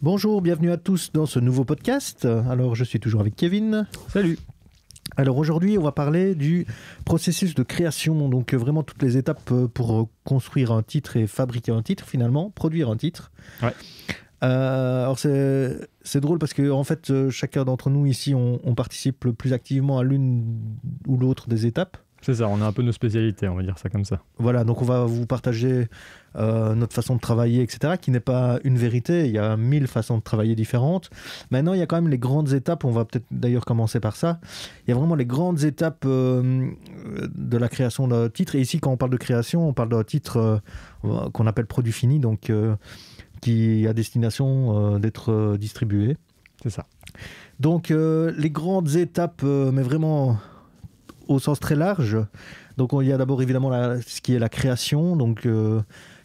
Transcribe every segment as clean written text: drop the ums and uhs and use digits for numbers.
Bonjour, bienvenue à tous dans ce nouveau podcast. Alors, je suis toujours avec Kevin. Salut. Alors aujourd'hui, on va parler du processus de création, donc vraiment toutes les étapes pour construire un titre et fabriquer un titre, finalement, produire un titre. Ouais. Alors c'est drôle parce que en fait, chacun d'entre nous ici, on participe le plus activement à l'une ou l'autre des étapes. C'est ça, on a un peu nos spécialités, on va dire ça comme ça. Voilà, donc on va vous partager notre façon de travailler, etc., qui n'est pas une vérité. Il y a 1000 façons de travailler différentes. Maintenant, il y a quand même les grandes étapes. On va peut-être d'ailleurs commencer par ça. Il y a vraiment les grandes étapes de la création d'un titre. Et ici, quand on parle de création, on parle d'un titre qu'on appelle produit fini, donc qui a destination d'être distribué. C'est ça. Donc, les grandes étapes, mais vraiment au sens très large. Donc il y a d'abord évidemment ce qui est la création, donc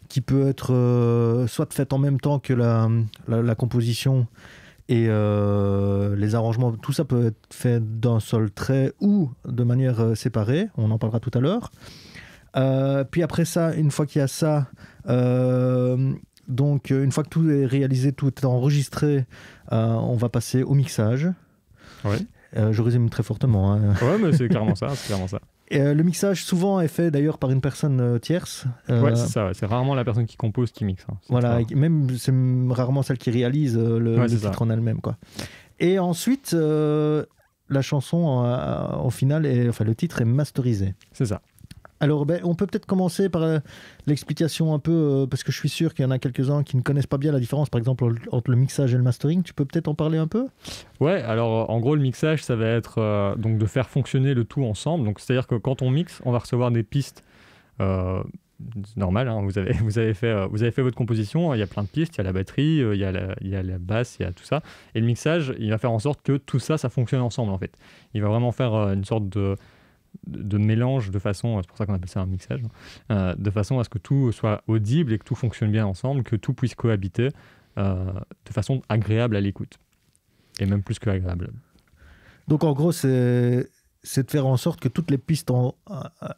qui peut être soit faite en même temps que la composition et les arrangements. Tout ça peut être fait d'un seul trait ou de manière séparée. On en parlera tout à l'heure. Puis après ça, une fois qu'il y a ça, donc une fois que tout est réalisé, tout est enregistré, on va passer au mixage. Oui. Je résume très fortement. Hein. Ouais, mais c'est clairement ça. Le mixage, souvent, est fait d'ailleurs par une personne tierce. Ouais, c'est ça. Ouais. C'est rarement la personne qui compose qui mixe. Hein. Voilà, même c'est rarement celle qui réalise le titre en elle-même, quoi. Et ensuite, la chanson, au final, le titre est masterisé. C'est ça. Alors, on peut peut-être commencer par l'explication un peu, parce que je suis sûr qu'il y en a quelques-uns qui ne connaissent pas bien la différence, par exemple, entre le mixage et le mastering. Tu peux peut-être en parler un peu ? Ouais, alors en gros, le mixage, ça va être donc de faire fonctionner le tout ensemble. Donc, c'est-à-dire que quand on mixe, on va recevoir des pistes normales. Hein. Vous avez fait votre composition, il y a plein de pistes, il y a la batterie, il y a la basse, il y a tout ça. Et le mixage, il va faire en sorte que tout ça, ça fonctionne ensemble, en fait. Il va vraiment faire une sorte de mélange de façon, c'est pour ça qu'on appelle ça un mixage, de façon à ce que tout soit audible et que tout fonctionne bien ensemble, que tout puisse cohabiter de façon agréable à l'écoute. Et même plus que agréable. Donc en gros, c'est de faire en sorte que toutes les pistes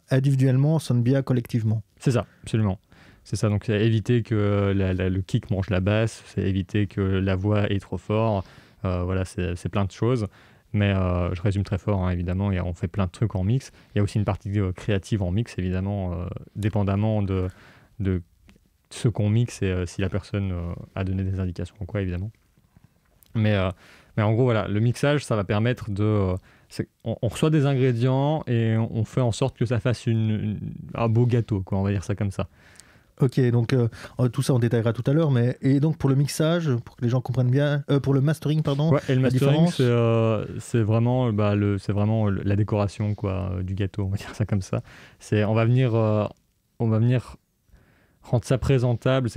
individuellement sonnent bien collectivement. C'est ça, absolument. C'est ça, donc c'est éviter que le kick mange la basse, c'est éviter que la voix est trop fort, voilà, c'est plein de choses. Mais je résume très fort, hein, évidemment, et on fait plein de trucs en mix. Il y a aussi une partie créative en mix, évidemment, dépendamment de ce qu'on mixe et si la personne a donné des indications ou quoi, évidemment. Mais en gros, voilà, le mixage, ça va permettre on reçoit des ingrédients et on fait en sorte que ça fasse un beau gâteau, quoi, on va dire ça comme ça. Ok, donc tout ça on détaillera tout à l'heure, et donc pour le mixage, pour que les gens comprennent bien, pour le mastering, pardon, ouais, et le mastering, c'est vraiment, la décoration, quoi, du gâteau, on va dire ça comme ça. On va venir rendre ça présentable.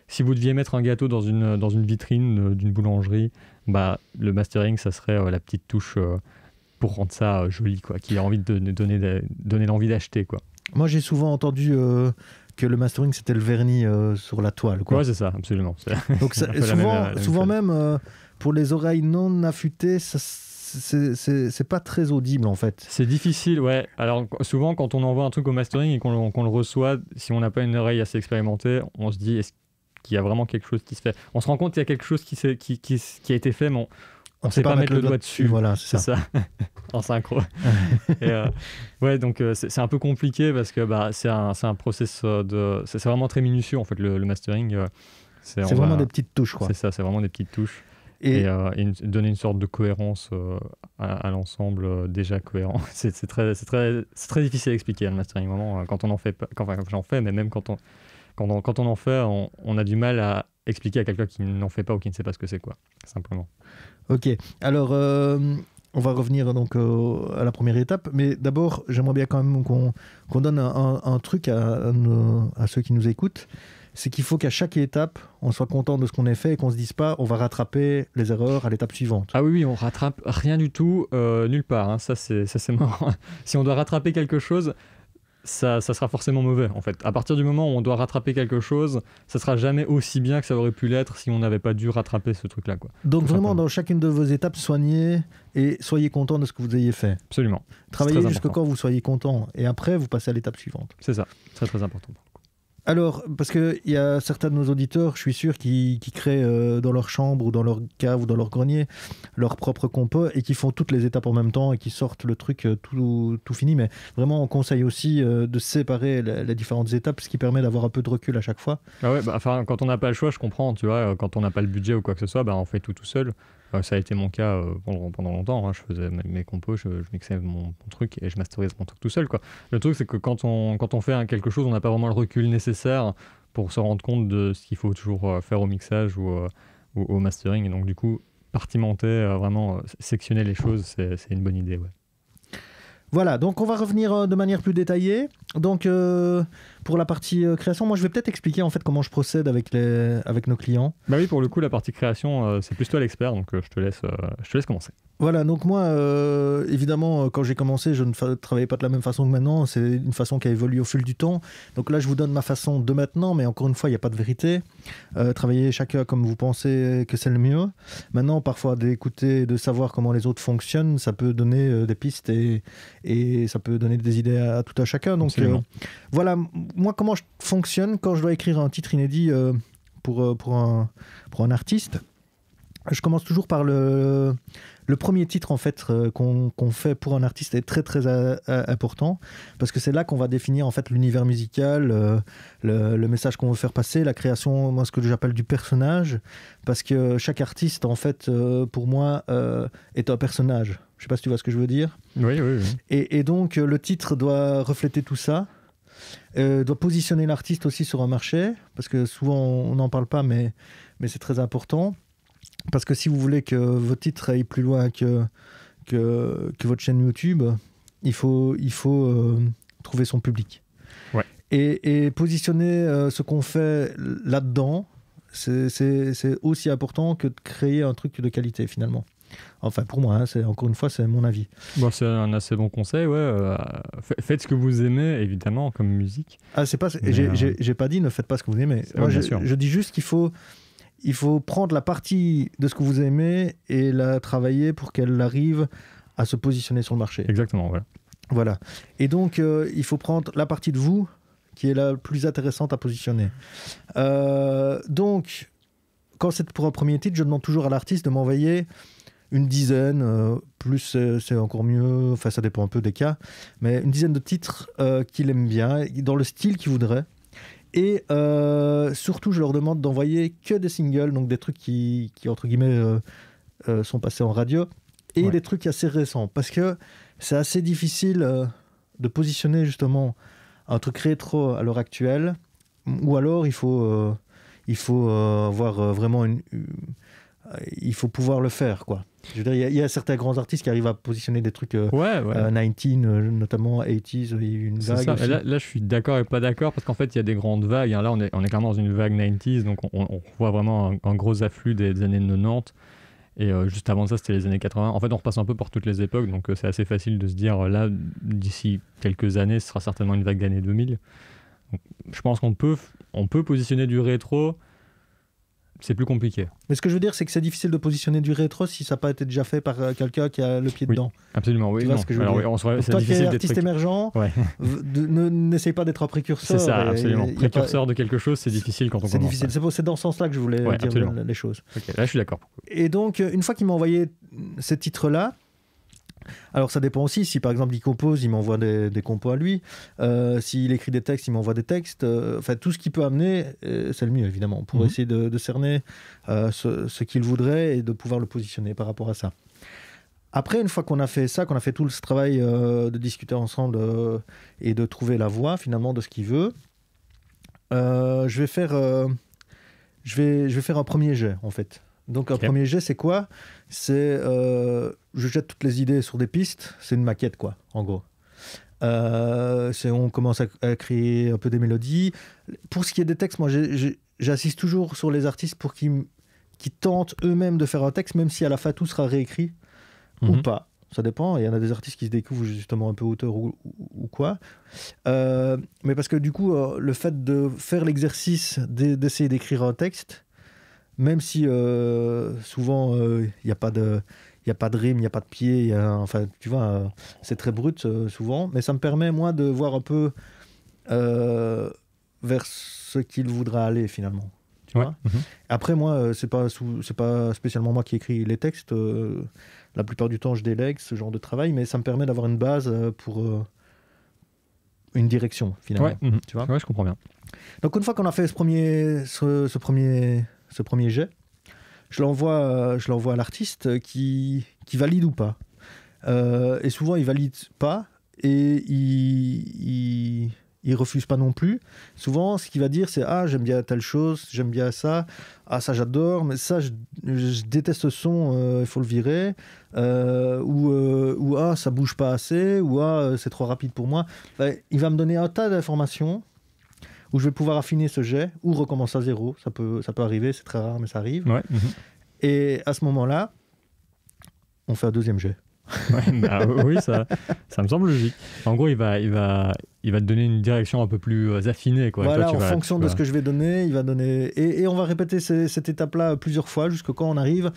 Si vous deviez mettre un gâteau dans une vitrine d'une boulangerie, le mastering, ça serait la petite touche pour rendre ça joli, quoi, qui a envie de donner l'envie d'acheter, quoi. Moi j'ai souvent entendu que le mastering c'était le vernis sur la toile, quoi. Ouais, c'est ça, absolument. Donc souvent même pour les oreilles non affûtées, c'est pas très audible en fait. C'est difficile, ouais. Alors souvent quand on envoie un truc au mastering et qu'on le reçoit, si on n'a pas une oreille assez expérimentée, on se dit est-ce qu'il y a vraiment quelque chose qui se fait. On se rend compte qu'il y a quelque chose qui a été fait, mais on ne sait pas mettre le doigt dessus. Voilà, c'est ça. En synchro. Ouais, donc c'est un peu compliqué parce que c'est un process c'est vraiment très minutieux en fait le mastering. C'est vraiment des petites touches, quoi. C'est ça, c'est vraiment des petites touches. Et donner une sorte de cohérence à l'ensemble déjà cohérent. C'est très difficile à expliquer le mastering, vraiment, quand on en fait, quand j'en fais, mais même quand on en fait, on a du mal à expliquer à quelqu'un qui n'en fait pas ou qui ne sait pas ce que c'est, quoi, simplement. Ok, alors on va revenir donc à la première étape, mais d'abord j'aimerais bien quand même qu'on donne un truc à ceux qui nous écoutent. C'est qu'il faut qu'à chaque étape, on soit content de ce qu'on a fait et qu'on ne se dise pas on va rattraper les erreurs à l'étape suivante. Ah oui, on rattrape rien du tout, nulle part. Hein. Ça, c'est marrant. Si on doit rattraper quelque chose, ça sera forcément mauvais, en fait. À partir du moment où on doit rattraper quelque chose, ça sera jamais aussi bien que ça aurait pu l'être si on n'avait pas dû rattraper ce truc-là, quoi. Donc vraiment, dans chacune de vos étapes, soignez et soyez content de ce que vous ayez fait. Absolument. Travaillez jusqu'à quand vous soyez content et après, vous passez à l'étape suivante. C'est ça, très très important. Alors, parce qu'il y a certains de nos auditeurs, je suis sûr, qui créent dans leur chambre ou dans leur cave ou dans leur grenier leur propre compo et qui font toutes les étapes en même temps et qui sortent le truc tout fini. Mais vraiment, on conseille aussi de séparer les différentes étapes, ce qui permet d'avoir un peu de recul à chaque fois. Ah ouais, enfin, quand on n'a pas le choix, je comprends, tu vois, quand on n'a pas le budget ou quoi que ce soit, on fait tout seul. Ça a été mon cas pendant longtemps, hein. Je faisais mes compos, je mixais mon truc et je masterisais mon truc tout seul, quoi. Le truc, c'est que quand on fait quelque chose, on n'a pas vraiment le recul nécessaire pour se rendre compte de ce qu'il faut toujours faire au mixage ou au mastering. Et donc, du coup, partimenter, vraiment sectionner les choses, c'est une bonne idée, ouais. Voilà, donc on va revenir de manière plus détaillée. Donc pour la partie création, moi je vais peut-être expliquer en fait comment je procède avec nos clients. Bah oui, pour le coup, la partie création, c'est plus toi l'expert, donc je te laisse commencer. Voilà, donc moi, évidemment, quand j'ai commencé, je ne travaillais pas de la même façon que maintenant. C'est une façon qui a évolué au fil du temps. Donc là, je vous donne ma façon de maintenant, mais encore une fois, il n'y a pas de vérité. Travaillez chacun comme vous pensez que c'est le mieux. Maintenant, parfois, d'écouter, de savoir comment les autres fonctionnent, ça peut donner des pistes et ça peut donner des idées à tout à chacun. Donc voilà, moi, comment je fonctionne quand je dois écrire un titre inédit pour un artiste. Je commence toujours par le premier titre en fait qu'on fait pour un artiste est très très important parce que c'est là qu'on va définir en fait l'univers musical, le message qu'on veut faire passer, la création, moi ce que j'appelle du personnage, parce que chaque artiste en fait pour moi est un personnage. Je sais pas si tu vois ce que je veux dire. Oui. Et donc le titre doit refléter tout ça. Doit positionner l'artiste aussi sur un marché parce que souvent on n'en parle pas mais c'est très important. Parce que si vous voulez que votre titre aille plus loin que votre chaîne YouTube, il faut trouver son public. Ouais. Et positionner ce qu'on fait là-dedans, c'est aussi important que de créer un truc de qualité finalement. Enfin, pour moi, encore une fois, c'est mon avis. Bon, c'est un assez bon conseil, ouais. Faites ce que vous aimez, évidemment, comme musique. Ah, c'est pas. J'ai pas dit ne faites pas ce que vous aimez. Moi, je dis juste qu'il faut prendre la partie de ce que vous aimez et la travailler pour qu'elle arrive à se positionner sur le marché. Exactement, voilà. Et donc, il faut prendre la partie de vous qui est la plus intéressante à positionner. Donc, quand c'est pour un premier titre, je demande toujours à l'artiste de m'envoyer une dizaine, plus c'est encore mieux, enfin ça dépend un peu des cas, mais une dizaine de titres qu'il aime bien, dans le style qu'il voudrait. Et surtout, je leur demande d'envoyer que des singles, donc des trucs qui entre guillemets, sont passés en radio, et des trucs assez récents. Parce que c'est assez difficile de positionner justement un truc rétro à l'heure actuelle, ou alors il faut avoir vraiment il faut pouvoir le faire, quoi. Je veux dire, il y a certains grands artistes qui arrivent à positionner des trucs 19, notamment 80s, il y a eu une vague. C'est ça. Là, je suis d'accord et pas d'accord, parce qu'en fait, il y a des grandes vagues. Là, on est clairement dans une vague 90s, donc on voit vraiment un gros afflux des années 90. Et juste avant ça, c'était les années 80. En fait, on repasse un peu par toutes les époques, donc c'est assez facile de se dire, là, d'ici quelques années, ce sera certainement une vague d'années 2000. Donc, je pense qu'on peut positionner du rétro. C'est plus compliqué. Mais ce que je veux dire, c'est que c'est difficile de positionner du rétro si ça n'a pas été déjà fait par quelqu'un qui a le pied dedans. Absolument, oui. Tu vois ce que je veux dire. Donc toi qui es artiste émergent, n'essaye pas d'être un précurseur. C'est ça, absolument. Précurseur de quelque chose, c'est difficile quand on commence. C'est difficile. C'est dans ce sens-là que je voulais dire les choses. Okay, là, je suis d'accord. Et donc, une fois qu'il m'a envoyé ces titres-là, alors ça dépend aussi, si par exemple il compose, il m'envoie des compos à lui, s'il écrit des textes, il m'envoie des textes, enfin tout ce qu'il peut amener, c'est le mieux évidemment, pour essayer de cerner ce qu'il voudrait et de pouvoir le positionner par rapport à ça. Après, une fois qu'on a fait ça, qu'on a fait tout ce travail de discuter ensemble et de trouver la voie finalement de ce qu'il veut, je vais faire un premier jet en fait. Donc un premier jet, c'est quoi ? C'est je jette toutes les idées sur des pistes, c'est une maquette quoi, en gros. On commence à créer un peu des mélodies. Pour ce qui est des textes, moi j'assiste toujours sur les artistes pour qu'ils tentent eux-mêmes de faire un texte, même si à la fin tout sera réécrit ou pas. Ça dépend, il y en a des artistes qui se découvrent justement un peu auteur ou quoi. Mais parce que du coup, le fait de faire l'exercice d'essayer d'écrire un texte, même si souvent il n'y a pas de rime, il n'y a pas de pied, enfin tu vois, c'est très brut souvent, mais ça me permet moi de voir un peu vers ce qu'il voudra aller finalement. Tu Ouais. vois. Après, moi, c'est pas spécialement moi qui écris les textes. La plupart du temps, je délègue ce genre de travail, mais ça me permet d'avoir une base pour une direction finalement. Ouais. Tu vois. Ouais, je comprends bien. Donc une fois qu'on a fait ce premier jet, je l'envoie à l'artiste qui valide ou pas. Et souvent il valide pas et il refuse pas non plus. Souvent ce qu'il va dire c'est j'aime bien telle chose, j'aime bien ça, ça j'adore, mais ça je déteste ce son, il faut le virer, ou ça bouge pas assez, ou c'est trop rapide pour moi. Enfin, il va me donner un tas d'informations où je vais pouvoir affiner ce jet ou recommencer à zéro. Ça peut arriver, c'est très rare, mais ça arrive. Ouais. Et à ce moment-là, on fait un deuxième jet. Ouais, bah, oui, ça me semble logique. En gros, il va te donner une direction un peu plus affinée, quoi. Voilà, toi, en fonction de ce que je vais donner, il va donner... Et on va répéter cette étape-là plusieurs fois, jusqu'à quand on arrive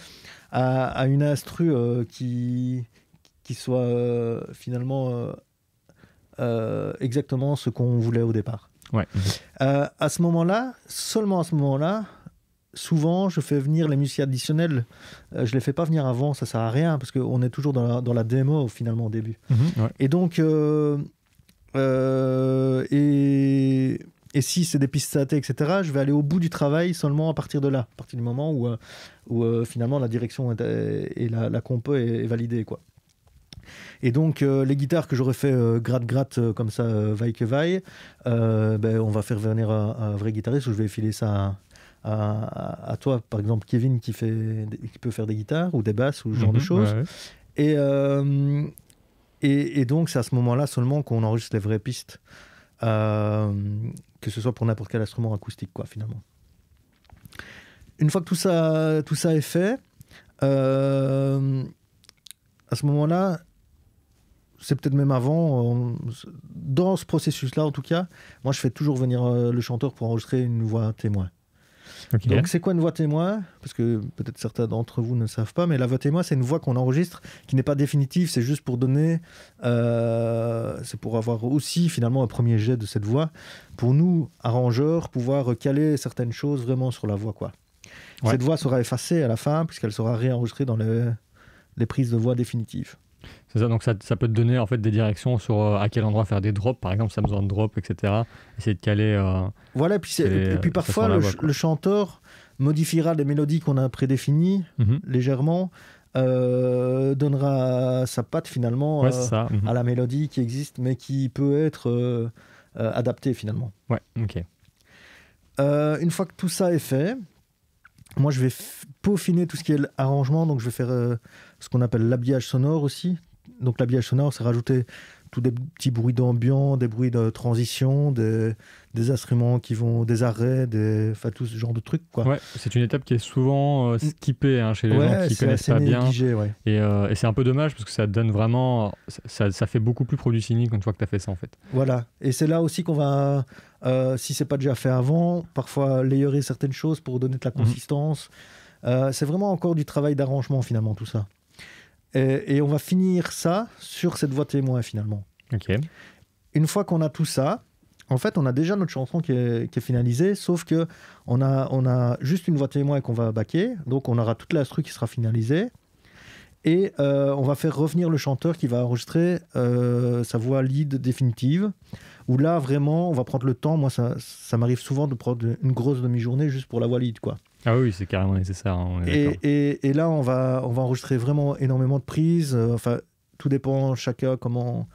à une instru qui soit finalement exactement ce qu'on voulait au départ. Ouais. À ce moment-là, seulement à ce moment-là, souvent je fais venir les musiciens additionnels. Je les fais pas venir avant, ça sert à rien parce qu'on est toujours dans la démo finalement au début. Ouais. Et donc et si c'est des pistes saté, etc., je vais aller au bout du travail seulement à partir de là, à partir du moment où finalement la direction et la compo est validée, quoi. Et donc les guitares que j'aurais fait gratte comme ça, vaille que vaille, on va faire venir un vrai guitariste, ou je vais filer ça à toi, par exemple Kevin, qui peut faire des guitares ou des basses ou ce genre de choses. Ouais. Et donc c'est à ce moment-là seulement qu'on enregistre les vraies pistes, que ce soit pour n'importe quel instrument acoustique, quoi, finalement. Une fois que tout ça est fait, à ce moment-là, c'est peut-être même avant, dans ce processus-là en tout cas, moi je fais toujours venir le chanteur pour enregistrer une voix témoin. Okay. Donc c'est quoi une voix témoin ? Parce que peut-être certains d'entre vous ne savent pas, mais la voix témoin, c'est une voix qu'on enregistre qui n'est pas définitive, c'est juste pour donner, c'est pour avoir aussi finalement un premier jet de cette voix, pour nous, arrangeurs, pouvoir caler certaines choses vraiment sur la voix, quoi. Ouais. Cette voix sera effacée à la fin, puisqu'elle sera réenregistrée dans les prises de voix définitives. C'est ça, donc ça peut te donner en fait des directions sur à quel endroit faire des drops, par exemple, si tu as besoin de drops, etc. Essayer de caler... voilà, et puis parfois le chanteur modifiera les mélodies qu'on a prédéfinies légèrement, donnera sa patte finalement à la mélodie qui existe, mais qui peut être adaptée finalement. Ouais, ok. Une fois que tout ça est fait, moi je vais peaufiner tout ce qui est l'arrangement, donc je vais faire ce qu'on appelle l'habillage sonore aussi. Donc l'habillage sonore, c'est rajouter tous des petits bruits d'ambiance, des bruits de transition, des instruments qui vont, des arrêts, enfin tout ce genre de trucs, quoi. Ouais, c'est une étape qui est souvent skippée chez les gens qui connaissent pas bien. Ouais. Et c'est un peu dommage parce que ça donne vraiment, ça fait beaucoup plus produit cynique une fois que tu as fait ça en fait. Voilà, et c'est là aussi qu'on va, si c'est pas déjà fait avant, parfois layerer certaines choses pour donner de la consistance. C'est vraiment encore du travail d'arrangement finalement tout ça. Et on va finir ça sur cette voix témoin finalement. Ok. Une fois qu'on a tout ça, en fait, on a déjà notre chanson qui est finalisée, sauf que on a juste une voix témoin qu'on va backer, donc on aura toute l'instru qui sera finalisée, et on va faire revenir le chanteur qui va enregistrer sa voix lead définitive, où là, vraiment, on va prendre le temps. Moi, ça m'arrive souvent de prendre une grosse demi-journée juste pour la voix lead, quoi. Ah oui, c'est carrément nécessaire. Et là, on va enregistrer vraiment énormément de prises. Enfin, tout dépend chacun comment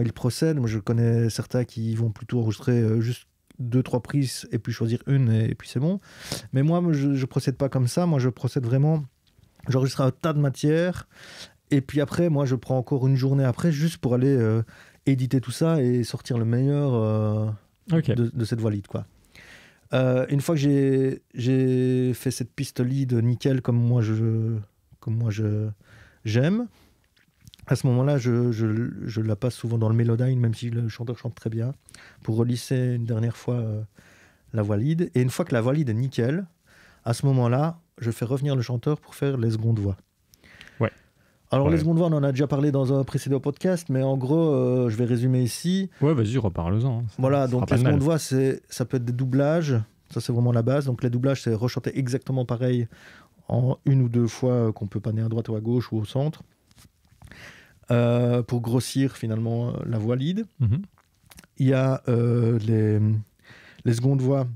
il procède. Moi, je connais certains qui vont plutôt enregistrer juste 2-3 prises et puis choisir une et puis c'est bon. Mais moi, je procède pas comme ça. Moi, je procède vraiment... J'enregistre un tas de matière et puis après, moi, je prends encore une journée après juste pour aller éditer tout ça et sortir le meilleur de cette voix lead, quoi. Une fois que j'ai fait cette piste lead nickel comme moi j'aime, à ce moment-là je la passe souvent dans le Melodyne, même si le chanteur chante très bien, pour relisser une dernière fois la voix lead. Et une fois que la voix lead est nickel, à ce moment-là je fais revenir le chanteur pour faire les secondes voix. Ouais. Alors, Ouais. les secondes voix, on en a déjà parlé dans un précédent podcast, mais en gros, je vais résumer ici. Ouais, vas-y, reparle-en. Voilà, Ça fera donc pas les de mal. secondes voix, ça peut être des doublages. Ça, c'est vraiment la base. Donc, les doublages, c'est rechanter exactement pareil en une ou deux fois qu'on peut panner à droite ou à gauche ou au centre. Pour grossir, finalement, la voix lead. Mhm. Il y a les secondes voix.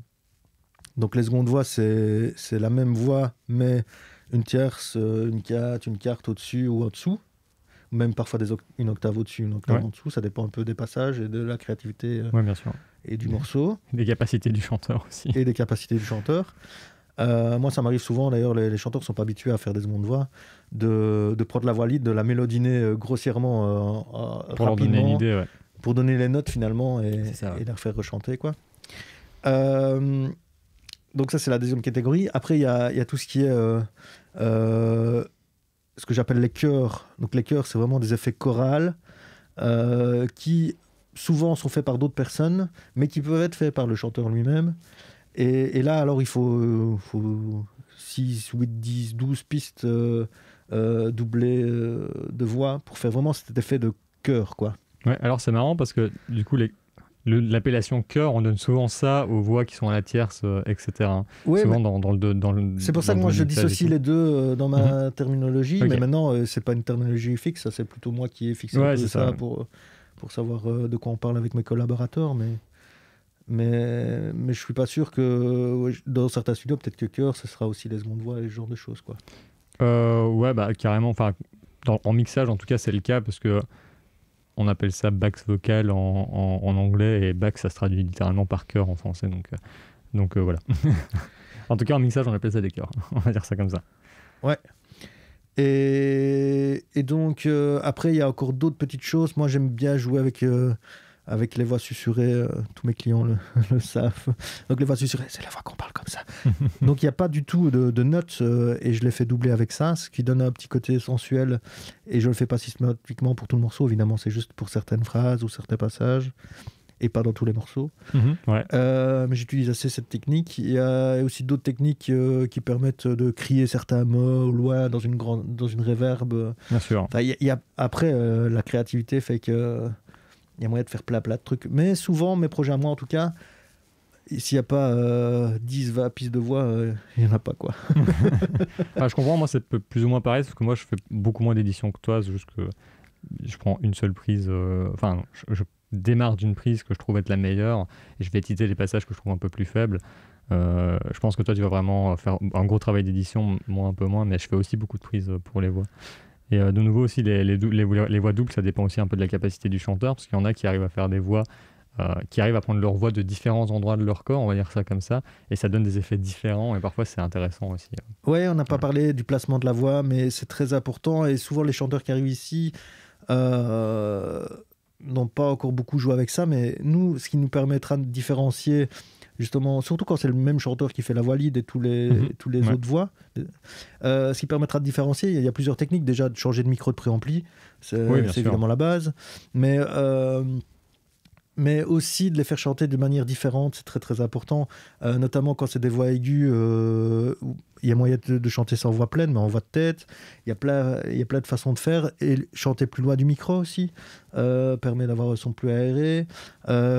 Donc, les secondes voix, c'est la même voix, mais une tierce, une quarte au-dessus ou en dessous. Même parfois une octave au-dessus, une octave Ouais. en dessous. Ça dépend un peu des passages et de la créativité Ouais, bien sûr. et du morceau Des capacités du chanteur aussi. et des capacités du chanteur. Moi, ça m'arrive souvent, d'ailleurs, les chanteurs ne sont pas habitués à faire des secondes voix, de prendre la voix lead, de la mélodiner grossièrement, Pour leur donner une rapidement, idée, ouais. pour donner les notes finalement et, C'est ça, ouais. et les refaire rechanter, quoi. Donc ça, c'est la deuxième catégorie. Après, il y a tout ce qui est ce que j'appelle les chœurs. Donc les chœurs, c'est vraiment des effets chorales qui souvent sont faits par d'autres personnes, mais qui peuvent être faits par le chanteur lui-même. Et là, alors, il faut 6, 8, 10, 12 pistes doublées de voix pour faire vraiment cet effet de chœur, quoi. Ouais, alors c'est marrant parce que du coup, l'appellation chœur, on donne souvent ça aux voix qui sont à la tierce, etc. Ouais, souvent mais dans le. c'est pour ça dans que moi le je mixage et dissocie tout. les deux dans ma terminologie, Ok. mais maintenant c'est pas une terminologie fixe, ça c'est plutôt moi qui ai fixé un Ouais, peu c'est ça ça. pour savoir de quoi on parle avec mes collaborateurs, mais je suis pas sûr que dans certains studios, peut-être que chœur, ce sera aussi les secondes voix et ce genre de choses, quoi. Ouais, bah carrément. Enfin, en mixage, en tout cas, c'est le cas parce que on appelle ça backs vocal en anglais et back, ça se traduit littéralement par chœur en français. Donc voilà. En tout cas, en mixage, on appelle ça des chœurs. On va dire ça comme ça. Et donc, après, il y a encore d'autres petites choses. Moi, j'aime bien jouer avec les voix susurrées. Tous mes clients le savent. Donc, les voix susurrées, c'est la voix qu'on parle comme ça. Donc, il n'y a pas du tout de notes et je les fais doubler avec ça, ce qui donne un petit côté sensuel. Et je ne le fais pas systématiquement pour tout le morceau. Évidemment, c'est juste pour certaines phrases ou certains passages et pas dans tous les morceaux. Ouais. Mais j'utilise assez cette technique. Il y a aussi d'autres techniques qui permettent de crier certains mots au loin dans une reverb. Bien sûr. Enfin, après, la créativité fait que il y a moyen de faire plein de trucs. Mais souvent, mes projets à moi en tout cas, s'il n'y a pas 10, 20 pistes de voix, il n'y en a pas, quoi. Ah, je comprends, moi c'est plus ou moins pareil, parce que moi je fais beaucoup moins d'éditions que toi, c'est juste que je prends une seule prise, enfin je démarre d'une prise que je trouve être la meilleure, et je vais éditer les passages que je trouve un peu plus faibles. Je pense que toi tu vas vraiment faire un gros travail d'édition, moi un peu moins, mais je fais aussi beaucoup de prises pour les voix. Et de nouveau aussi, les voix doubles, ça dépend aussi un peu de la capacité du chanteur, parce qu'il y en a qui arrivent à faire des voix qui arrivent à prendre leur voix de différents endroits de leur corps, on va dire ça comme ça, et ça donne des effets différents, et parfois c'est intéressant aussi. Ouais, on n'a pas parlé du placement de la voix, mais c'est très important. Et souvent, les chanteurs qui arrivent ici n'ont pas encore beaucoup joué avec ça. Mais nous, ce qui nous permettra de différencier, justement, surtout quand c'est le même chanteur qui fait la voix lead et tous les Ouais. autres voix, ce qui permettra de différencier, il y a plusieurs techniques. Déjà, de changer de micro de préampli, Oui, bien c'est sûr. évidemment la base. Mais aussi de les faire chanter de manière différente, c'est très très important, notamment quand c'est des voix aiguës, où il y a moyen de chanter sans voix pleine, mais en voix de tête. Il y a plein de façons de faire, et chanter plus loin du micro aussi permet d'avoir un son plus aéré,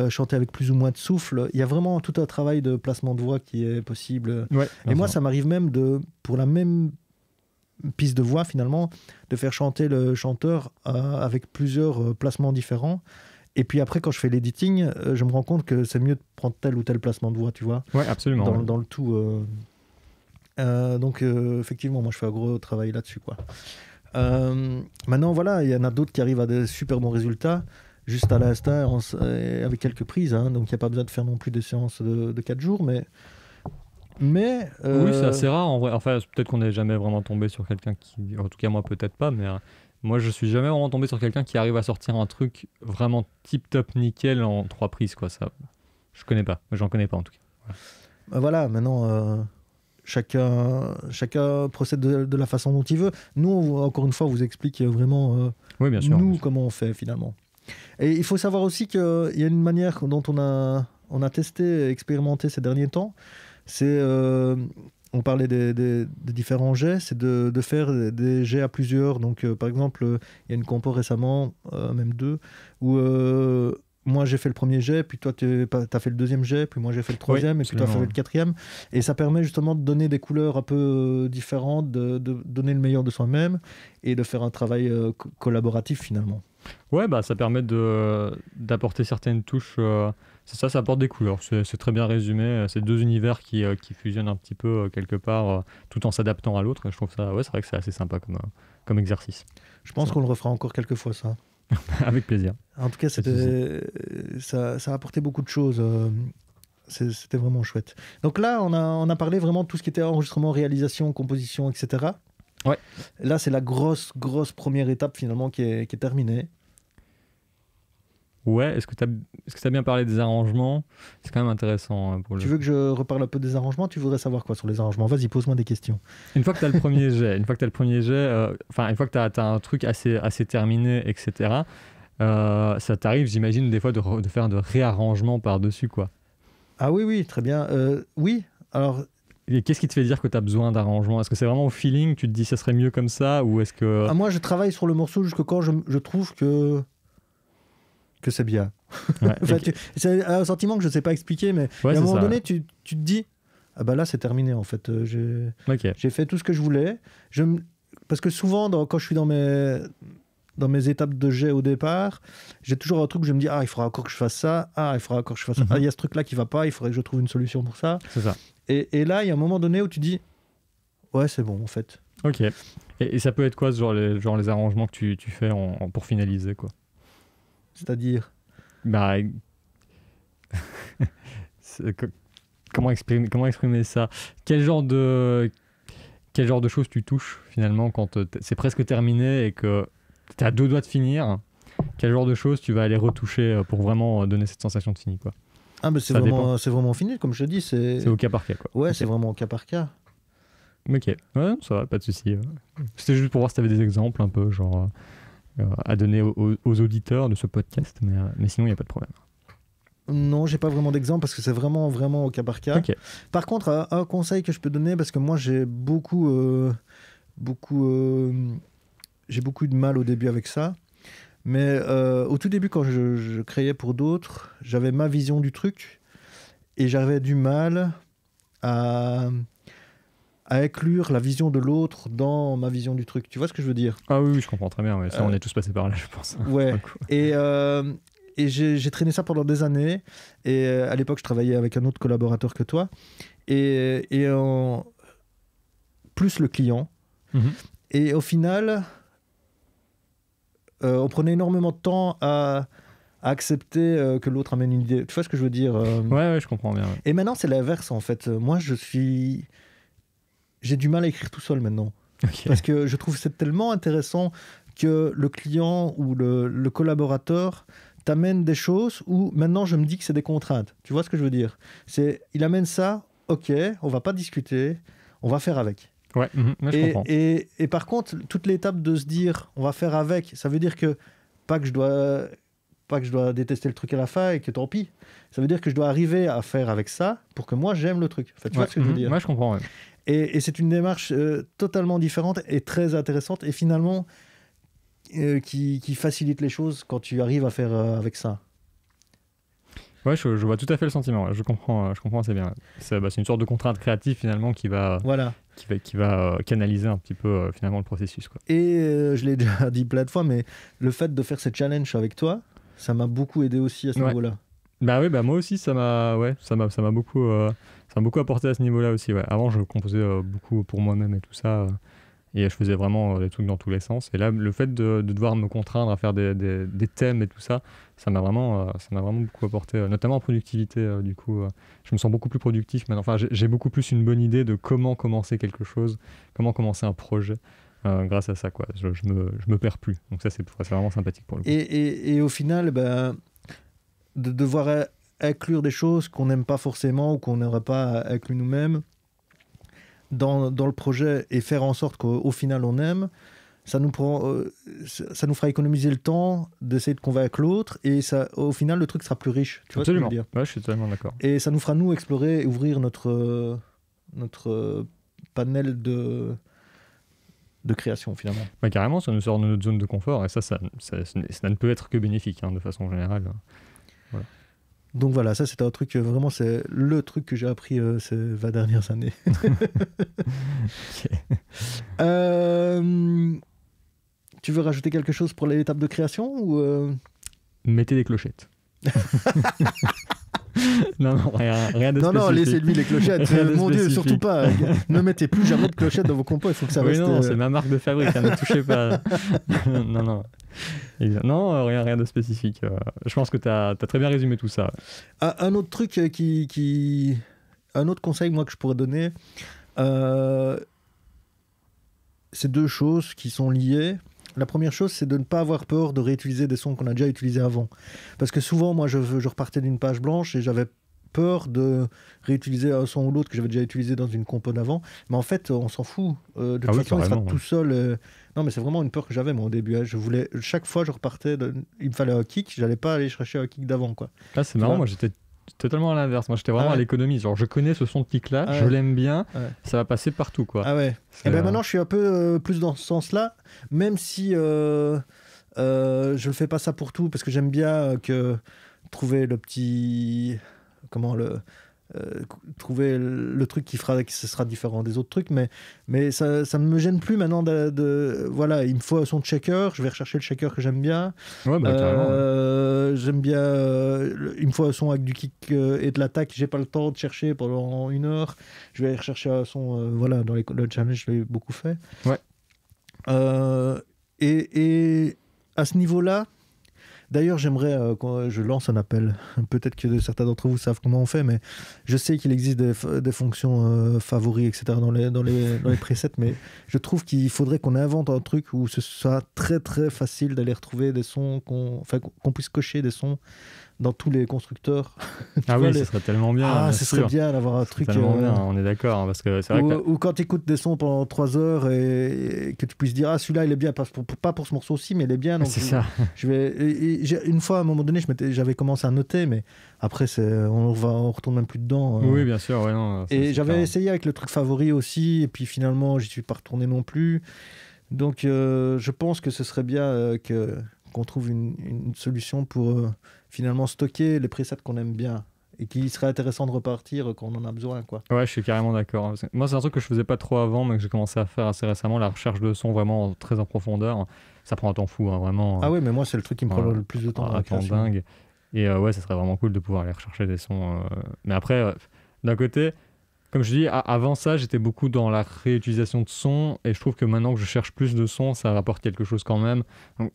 chanter avec plus ou moins de souffle. Il y a vraiment tout un travail de placement de voix qui est possible. Ouais, Et moi, ça m'arrive même pour la même piste de voix finalement, de faire chanter le chanteur avec plusieurs placements différents. Et puis après, quand je fais l'editing, je me rends compte que c'est mieux de prendre tel ou tel placement de voix, tu vois, Ouais, absolument. Ouais. dans le tout. Donc, effectivement, moi, je fais un gros travail là-dessus, quoi. Maintenant, voilà, il y en a d'autres qui arrivent à des super bons résultats, juste à l'instant, avec quelques prises. Hein, donc, il n'y a pas besoin de faire non plus des séances de 4 jours, mais Oui, c'est assez rare en vrai. Enfin, peut-être qu'on n'est jamais vraiment tombé sur quelqu'un qui. En tout cas, moi, peut-être pas, mais moi, je suis jamais vraiment tombé sur quelqu'un qui arrive à sortir un truc vraiment tip-top nickel en 3 prises, quoi. Ça, je connais pas. J'en connais pas, en tout cas. Voilà, maintenant, chacun procède de la façon dont il veut. Nous, encore une fois, on vous explique vraiment Oui, bien sûr. nous comment on fait finalement. Et il faut savoir aussi qu'il y a une manière dont on a testé, expérimenté ces derniers temps. C'est on parlait des différents jets, c'est de faire des jets à plusieurs. Donc, par exemple, il y a une compo récemment, même deux, où moi j'ai fait le premier jet, puis toi tu as fait le deuxième jet, puis moi j'ai fait le troisième, et puis toi tu as fait le quatrième. Et ça permet justement de donner des couleurs un peu différentes, de donner le meilleur de soi-même, et de faire un travail collaboratif finalement. Ouais, bah ça permet d'apporter certaines touches. C'est ça apporte des couleurs. C'est très bien résumé. C'est deux univers qui fusionnent un petit peu quelque part, tout en s'adaptant à l'autre. Et je trouve ça, ouais, c'est vrai que c'est assez sympa comme exercice. Je pense qu'on le refera encore quelques fois, ça. Avec plaisir. En tout cas, ça a apporté beaucoup de choses. C'était vraiment chouette. Donc là, on a parlé vraiment de tout ce qui était enregistrement, réalisation, composition, etc. Ouais. Là, c'est la grosse première étape finalement qui est terminée. Ouais, est-ce que tu as bien parlé des arrangements? C'est quand même intéressant. Tu veux que je reparle un peu des arrangements? Tu voudrais savoir quoi sur les arrangements? Vas-y, pose-moi des questions. Une fois que tu as le premier jet, une fois que tu as un truc assez terminé, etc., ça t'arrive, j'imagine, des fois de faire de réarrangements par-dessus, quoi. Ah oui, très bien. Oui, alors... Et qu'est-ce qui te fait dire que tu as besoin d'arrangements? Est-ce que c'est vraiment au feeling, tu te dis ça serait mieux comme ça, ou est-ce que... moi, je travaille sur le morceau jusqu'à quand je trouve que c'est bien. Ouais, enfin, c'est un sentiment que je ne sais pas expliquer, mais à un moment donné, tu te dis, ah bah là, c'est terminé, en fait. J'ai fait tout ce que je voulais. Parce que souvent, quand je suis dans mes étapes de jet au départ, j'ai toujours un truc où je me dis, il faudra encore que je fasse ça, il faudra encore que je fasse ça, il y a ce truc-là qui ne va pas, il faudrait que je trouve une solution pour ça. C'est ça. Et là, il y a un moment donné où tu dis, ouais, c'est bon, en fait. Ok. Et ça peut être quoi, les arrangements que tu fais pour finaliser, quoi? C'est-à-dire bah, comment exprimer ça? Quel genre de choses tu touches finalement quand c'est presque terminé et que tu as 2 doigts de finir? Quel genre de choses tu vas aller retoucher pour vraiment donner cette sensation de fini, quoi? C'est vraiment fini, comme je te dis. C'est au cas par cas, quoi. Ouais, okay. C'est vraiment au cas par cas. Ok, ouais, ça va, pas de souci. C'était juste pour voir si tu avais des exemples un peu, genre... à donner aux auditeurs de ce podcast, mais sinon il n'y a pas de problème. Non, j'ai pas vraiment d'exemple parce que c'est vraiment au cas par cas. Okay. Par contre, un conseil que je peux donner, parce que moi j'ai beaucoup de mal au début avec ça, mais au tout début quand je créais pour d'autres, j'avais ma vision du truc et j'avais du mal à inclure la vision de l'autre dans ma vision du truc. Tu vois ce que je veux dire? Ah oui, je comprends très bien. Ouais. Ça, on est tous passés par là, je pense. Ouais. Et j'ai traîné ça pendant des années. Et à l'époque, je travaillais avec un autre collaborateur que toi. Et plus le client. Mm-hmm. Et au final, on prenait énormément de temps à accepter que l'autre amène une idée. Tu vois ce que je veux dire? Ouais, je comprends bien. Ouais. Et maintenant, c'est l'inverse, en fait. Moi, j'ai du mal à écrire tout seul maintenant. Okay. Parce que je trouve que c'est tellement intéressant que le client ou le collaborateur t'amène des choses où maintenant je me dis que c'est des contraintes. Tu vois ce que je veux dire? Il amène ça, ok, on va pas discuter, on va faire avec. Ouais, je comprends. Et par contre, toute l'étape de se dire on va faire avec, ça veut dire que pas que je dois détester le truc à la fin et que tant pis. Ça veut dire que je dois arriver à faire avec ça pour que moi j'aime le truc. Enfin, tu vois ce que je veux dire? Moi, je comprends. Ouais. Et c'est une démarche totalement différente et très intéressante et finalement qui facilite les choses quand tu arrives à faire avec ça. Ouais, je vois tout à fait le sentiment. Ouais. Je comprends assez bien. C'est une sorte de contrainte créative finalement qui va canaliser un petit peu finalement le processus, quoi. Et je l'ai déjà dit plein de fois, mais le fait de faire ce challenge avec toi, ça m'a beaucoup aidé aussi à ce niveau-là. Bah oui, moi aussi ça m'a beaucoup apporté à ce niveau-là aussi. Ouais. Avant, je composais beaucoup pour moi-même et tout ça, et je faisais vraiment des trucs dans tous les sens. Et là, le fait de devoir me contraindre à faire des thèmes et tout ça, ça m'a vraiment beaucoup apporté, notamment en productivité. Du coup, je me sens beaucoup plus productif maintenant. Enfin, j'ai beaucoup plus une bonne idée de comment commencer quelque chose, comment commencer un projet. Grâce à ça, quoi. Je me perds plus. Donc ça, c'est vraiment sympathique pour le coup. Et au final, de devoir inclure des choses qu'on n'aime pas forcément ou qu'on n'aurait pas inclus nous-mêmes dans le projet et faire en sorte qu'au final on aime, ça nous fera économiser le temps d'essayer de convaincre l'autre et ça, au final le truc sera plus riche. Tu vois ce que je veux dire? Ouais, je suis totalement d'accord. Et ça nous fera nous explorer et ouvrir notre panel de création finalement. Bah, carrément, ça nous sort de notre zone de confort et ça ne peut être que bénéfique de façon générale. Voilà. Donc voilà, ça c'était un truc, vraiment c'est le truc que j'ai appris ces 20 dernières années. Tu veux rajouter quelque chose pour l'étape de création ou Mettez des clochettes. Non, rien de spécifique. Non, laissez-lui les clochettes. Mon Dieu, surtout pas. Ne mettez plus jamais de clochettes dans vos compos. Il faut que ça reste. Non, c'est ma marque de fabrique. Ne touchez pas. Non. Non, rien de spécifique. Je pense que tu as très bien résumé tout ça. Un autre truc un autre conseil moi que je pourrais donner, c'est 2 choses qui sont liées. La première chose, c'est de ne pas avoir peur de réutiliser des sons qu'on a déjà utilisés avant. Parce que souvent, moi, je repartais d'une page blanche et j'avais peur de réutiliser un son ou l'autre que j'avais déjà utilisé dans une compo d'avant. Mais en fait, on s'en fout. De toute façon, il sera tout seul. Non, mais c'est vraiment une peur que j'avais, moi, au début. Chaque fois, je repartais. Il me fallait un kick. Je n'allais pas aller chercher un kick d'avant, quoi. Ah, c'est marrant. Moi, j'étais totalement à l'inverse. Moi, j'étais vraiment à l'économie. Genre, je connais ce son de kick-là, je l'aime bien, ça va passer partout, quoi. Ah ouais. Et ben maintenant, je suis un peu plus dans ce sens-là, même si je ne fais pas ça pour tout, parce que j'aime bien trouver le petit... trouver le truc qui fera que ce sera différent des autres trucs, mais ça ne me gêne plus maintenant voilà, il me faut un son de shaker, je vais rechercher le shaker que j'aime bien. Ouais, J'aime bien il me faut un son avec du kick et de l'attaque, j'ai pas le temps de chercher pendant 1 heure, je vais rechercher un son voilà, dans le challenge je l'ai beaucoup fait. Ouais. Et à ce niveau-là, d'ailleurs, j'aimerais, quand je lance un appel, peut-être que certains d'entre vous savent comment on fait, mais je sais qu'il existe des fonctions favoris, etc. dans les presets, mais je trouve qu'il faudrait qu'on invente un truc où ce soit très très facile d'aller retrouver des sons, qu'on puisse cocher des sons dans tous les constructeurs. Ah oui, ce serait tellement bien. Ah, ce serait bien d'avoir un truc. Tellement bien, on est d'accord. Parce que c'est vrai ou quand tu écoutes des sons pendant 3 heures et que tu puisses dire, ah, celui-là, il est bien, pas pour ce morceau-ci, mais il est bien. Donc c'est ça. Une fois, à un moment donné, j'avais commencé à noter, mais après, on retourne même plus dedans. Oui, bien sûr. Ouais, non, et j'avais essayé avec le truc favori aussi, et puis finalement, j'y suis pas retourné non plus. Donc, je pense que ce serait bien qu'on trouve une solution pour finalement stocker les presets qu'on aime bien et qu'il serait intéressant de repartir quand on en a besoin, quoi. Ouais, je suis carrément d'accord. Moi, c'est un truc que je faisais pas trop avant, mais que j'ai commencé à faire assez récemment, la recherche de son vraiment très en profondeur. Ça prend un temps fou, vraiment. Ah oui, mais moi, c'est le truc qui me prend le plus de temps. Un temps dingue. Et ouais, ça serait vraiment cool de pouvoir aller rechercher des sons. Mais après, d'un côté, comme je dis, avant ça, j'étais beaucoup dans la réutilisation de sons, et je trouve que maintenant que je cherche plus de sons, ça rapporte quelque chose quand même. Donc,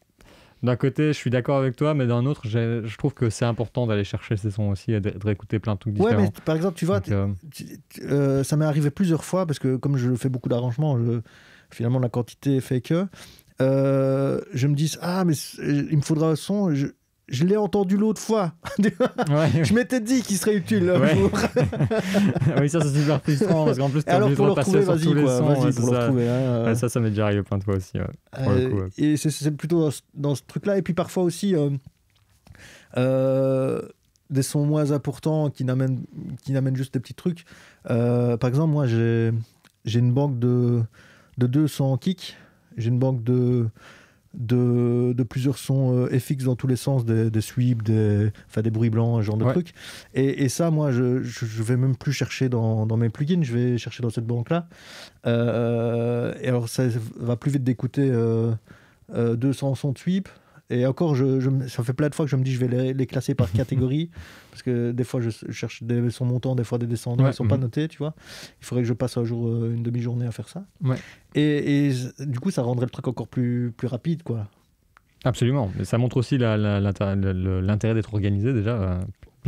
d'un côté, je suis d'accord avec toi, mais d'un autre, je trouve que c'est important d'aller chercher ces sons aussi et de réécouter plein de trucs différents. Ouais, mais par exemple, tu vois, ça m'est arrivé plusieurs fois, parce que comme je fais beaucoup d'arrangements, finalement, la quantité fait que je me dis, ah, mais il me faudra un son, je l'ai entendu l'autre fois. Ouais. Je m'étais dit qu'il serait utile un jour. Oui, ça c'est super frustrant parce qu'en plus tu es obligé de repasser sur tous les sons. Vas-y pour le retrouver. Ça m'est déjà arrivé plein de fois aussi. Pour le coup, et c'est plutôt dans ce truc-là. Et puis parfois aussi des sons moins importants qui n'amènent juste des petits trucs. Par exemple, moi j'ai une banque de 200 kicks. J'ai une banque de plusieurs sons FX dans tous les sens, des sweeps, des bruits blancs, ce genre de trucs. Et ça, moi, je vais même plus chercher dans mes plugins, je vais chercher dans cette banque-là. Et alors, ça va plus vite d'écouter 200 sons de sweep. Et encore, ça fait plein de fois que je me dis je vais les classer par catégorie, parce que des fois je cherche des sons montants, des fois des descendants, ils ne sont pas notés, tu vois. Il faudrait que je passe un jour, une demi-journée à faire ça. Ouais. Et du coup, ça rendrait le truc encore plus rapide, quoi. Absolument. Mais ça montre aussi l'intérêt d'être organisé déjà.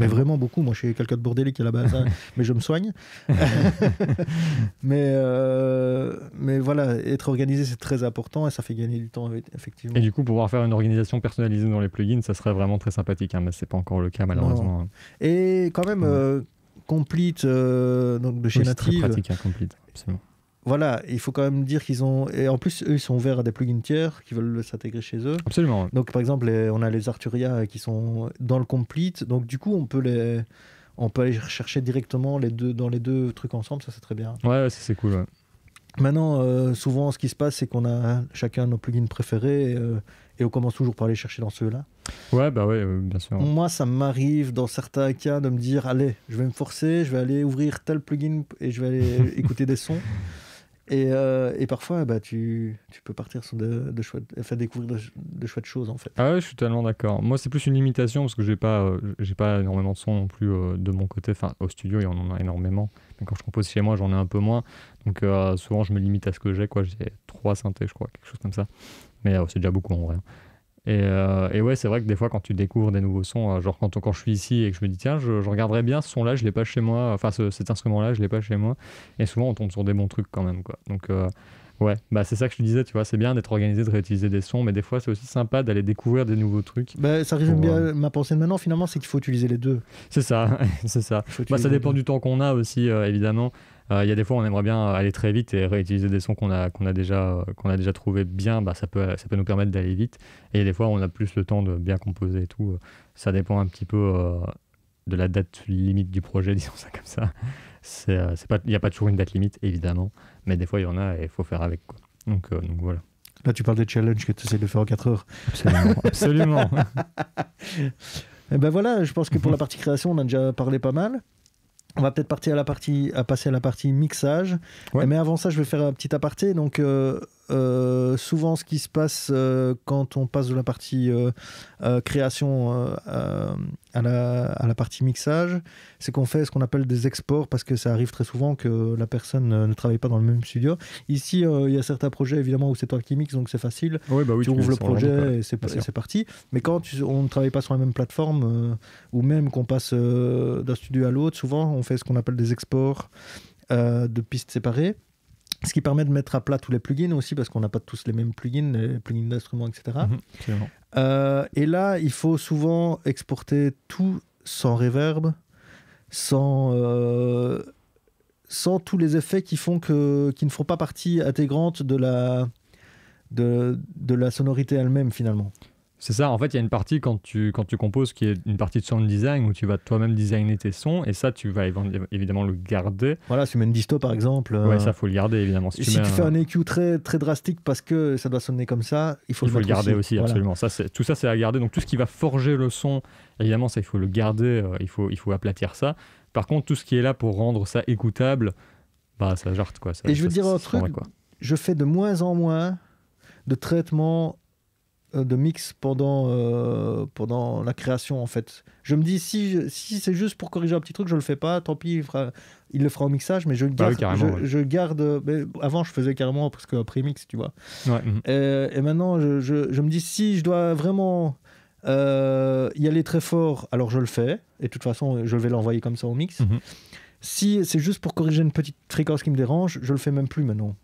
Mais vraiment beaucoup. Moi, je suis quelqu'un de bordélique à la base, mais je me soigne. mais voilà, être organisé, c'est très important et ça fait gagner du temps, effectivement. Et du coup, pouvoir faire une organisation personnalisée dans les plugins, ça serait vraiment très sympathique, mais c'est pas encore le cas, malheureusement. Non. Et quand même, Complete, donc de chez Native. C'est très pratique, Complete, absolument. Voilà, il faut quand même dire qu'ils ont... Et en plus, eux, ils sont ouverts à des plugins tiers qui veulent s'intégrer chez eux. Absolument. Ouais. Donc, par exemple, on a les Arturia qui sont dans le Complete. Donc, du coup, on peut aller chercher directement dans les deux trucs ensemble. Ça, c'est très bien. Ouais, c'est cool. Ouais. Maintenant, souvent, ce qui se passe, c'est qu'on a chacun nos plugins préférés et on commence toujours par aller chercher dans ceux-là. Ouais, bah ouais, bien sûr. Moi, ça m'arrive dans certains cas de me dire, allez, je vais me forcer, je vais aller ouvrir tel plugin et je vais aller écouter des sons. Et parfois, tu peux partir sur faire découvrir de chouettes choses, en fait. Ah ouais, je suis totalement d'accord. Moi, c'est plus une limitation parce que j'ai pas énormément de sons non plus de mon côté. Enfin, au studio, il y en a énormément. Mais quand je compose chez moi, j'en ai un peu moins. Donc, souvent, je me limite à ce que j'ai, quoi. J'ai 3 synthés, je crois, quelque chose comme ça. Mais c'est déjà beaucoup en vrai. Et ouais, c'est vrai que des fois, quand tu découvres des nouveaux sons, genre quand je suis ici et que je me dis, tiens, je regarderais bien ce son-là, je l'ai pas chez moi. Enfin, cet instrument-là, je l'ai pas chez moi. Et souvent, on tombe sur des bons trucs quand même, quoi. Donc, ouais, bah c'est ça que je te disais, tu vois, c'est bien d'être organisé, de réutiliser des sons, mais des fois, c'est aussi sympa d'aller découvrir des nouveaux trucs. Ça résume bien ma pensée de maintenant, finalement, c'est qu'il faut utiliser les deux. C'est ça, c'est ça. Ça dépend du temps qu'on a aussi, évidemment. Il y a des fois, on aimerait bien aller très vite et réutiliser des sons qu'on a déjà trouvé bien. Ça peut nous permettre d'aller vite. Et il y a des fois, on a plus le temps de bien composer et tout. Ça dépend un petit peu de la date limite du projet, disons ça comme ça. Il n'y a pas toujours une date limite, évidemment. Mais des fois, il y en a et il faut faire avec, quoi. Donc voilà. Là, tu parles des challenges que tu essaies de faire en 4 heures. Absolument. Absolument. Et ben voilà, je pense que pour la partie création, on a déjà parlé pas mal. On va peut-être passer à la partie mixage. Ouais. Mais avant ça, je vais faire un petit aparté. Donc, souvent, ce qui se passe quand on passe de la partie création à la partie mixage, c'est qu'on fait ce qu'on appelle des exports parce que ça arrive très souvent que la personne ne travaille pas dans le même studio. Ici, il y a certains projets, évidemment, où c'est toi qui mixes, donc c'est facile. Oui, bah oui, tu ouvres le projet et c'est parti. Mais quand on ne travaille pas sur la même plateforme, ou même qu'on passe d'un studio à l'autre, souvent, on fait ce qu'on appelle des exports de pistes séparées. Ce qui permet de mettre à plat tous les plugins aussi, parce qu'on n'a pas tous les mêmes plugins, les plugins d'instruments, etc. Et là, il faut souvent exporter tout sans reverb, sans tous les effets qui ne font pas partie intégrante de la sonorité elle-même, finalement. C'est ça, en fait, il y a une partie quand tu composes qui est une partie de sound design où tu vas toi-même designer tes sons et ça, tu vas évidemment le garder. Voilà, si tu mets une disto par exemple. Ouais, ça, faut le garder évidemment. Si tu fais un EQ très, très drastique parce que ça doit sonner comme ça, il faut le garder aussi, voilà. Absolument. Tout ça, c'est à garder. Donc tout ce qui va forger le son, évidemment, ça, il faut le garder, il faut aplatir ça. Par contre, tout ce qui est là pour rendre ça écoutable, ça jarte, quoi. Et je veux dire un truc, je fais de moins en moins de traitements de mix pendant la création, en fait. Je me dis, si c'est juste pour corriger un petit truc, je le fais pas, tant pis, il le fera au mixage, mais je garde avant, je faisais carrément presque un pré-mix, tu vois. Ouais. Et maintenant, je me dis, si je dois vraiment y aller très fort, alors je le fais, et de toute façon, je vais l'envoyer comme ça au mix. Si c'est juste pour corriger une petite fréquence qui me dérange, je le fais même plus maintenant.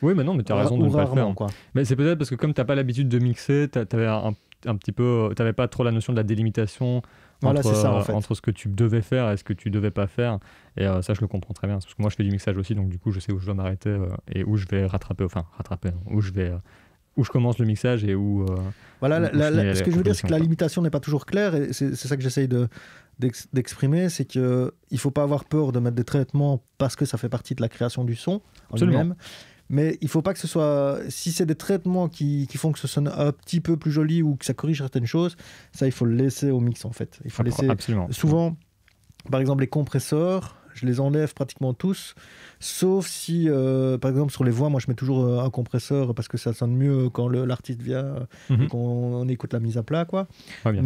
Oui, mais non, mais tu as raison de ne pas le faire. Quoi. Mais c'est peut-être parce que comme tu n'as pas l'habitude de mixer, tu n'avais pas trop la notion de la délimitation entre ce que tu devais faire et ce que tu devais pas faire. Et ça, je le comprends très bien. Parce que moi, je fais du mixage aussi, donc du coup, je sais où je dois m'arrêter et où je vais rattraper, où je commence le mixage et où... ce que je veux dire, c'est que la limitation n'est pas toujours claire, et c'est ça que j'essaye d'exprimer, c'est qu'il ne faut pas avoir peur de mettre des traitements parce que ça fait partie de la création du son en lui-même. Mais il ne faut pas que ce soit... Si c'est des traitements qui font que ce sonne un petit peu plus joli ou que ça corrige certaines choses, ça, il faut le laisser au mix, en fait. Il faut laisser... Absolument. Souvent, par exemple, les compresseurs, je les enlève pratiquement tous, sauf si, par exemple, sur les voix, moi, je mets toujours un compresseur parce que ça sonne mieux quand l'artiste vient et qu'on écoute la mise à plat, quoi. Ouais,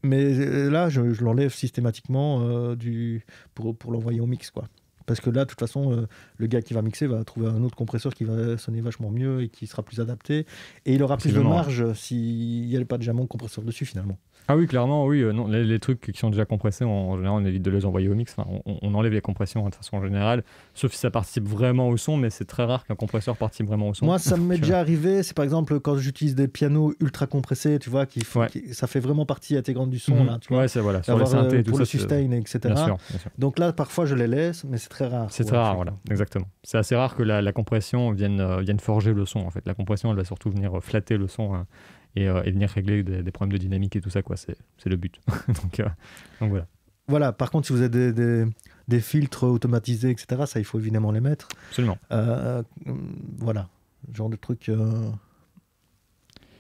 mais là, je l'enlève systématiquement pour l'envoyer au mix, quoi. Parce que là, de toute façon, le gars qui va mixer va trouver un autre compresseur qui va sonner vachement mieux et qui sera plus adapté. Et il aura plus de marge s'il n'y a pas déjà mon compresseur dessus, finalement. Ah oui, clairement, oui. Non, les trucs qui sont déjà compressés, en général, on évite de les envoyer au mix. Enfin, on enlève les compressions de façon générale, sauf si ça participe vraiment au son, mais c'est très rare qu'un compresseur participe vraiment au son. Moi, ça m'est déjà arrivé. C'est par exemple quand j'utilise des pianos ultra compressés, tu vois, ça fait vraiment partie intégrante du son. Là, tu vois, c'est voilà, sur les synthés, pour tout le ça, sustain, etc. Bien sûr. Donc là, parfois, je les laisse, mais c'est très rare. C'est très rare, voilà, exactement. C'est assez rare que la compression vienne forger le son, en fait. La compression, elle va surtout venir flatter le son et venir régler des problèmes de dynamique et tout ça, quoi. C'est le but. donc voilà. Voilà, par contre, si vous avez des filtres automatisés, etc., ça, il faut évidemment les mettre. Absolument. Voilà, genre de truc.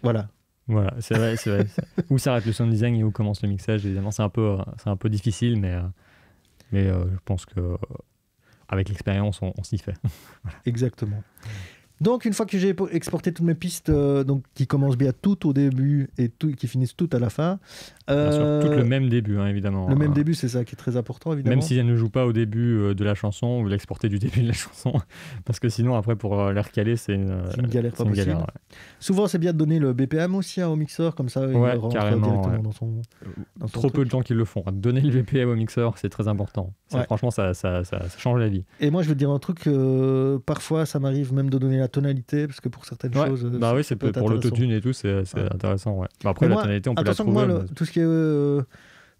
Voilà. Voilà, c'est vrai. Où s'arrête le sound design et où commence le mixage, évidemment, c'est un peu difficile, mais je pense que avec l'expérience, on s'y fait. Exactement. Donc, une fois que j'ai exporté toutes mes pistes, donc, qui commencent bien toutes au début et qui finissent toutes à la fin. Bien sûr, toutes le même début, hein, évidemment. Le même début, c'est ça qui est très important, évidemment. Même si elles ne jouent pas au début de la chanson, vous l'exportez du début de la chanson. Parce que sinon, après, pour les recaler, c'est une galère pas possible. Ouais. Souvent, c'est bien de donner le BPM aussi au mixeur, comme ça, il rentre directement dans son Trop peu de gens qui le font. Donner le BPM au mixeur, c'est très important. Franchement, ça change la vie. Et moi, je veux te dire un truc, parfois, ça m'arrive même de donner la tonalité, parce que pour certaines choses... Bah oui, c'est pour l'autotune et tout, c'est intéressant. Ouais. Bah après, la tonalité, on peut la trouver. Moi,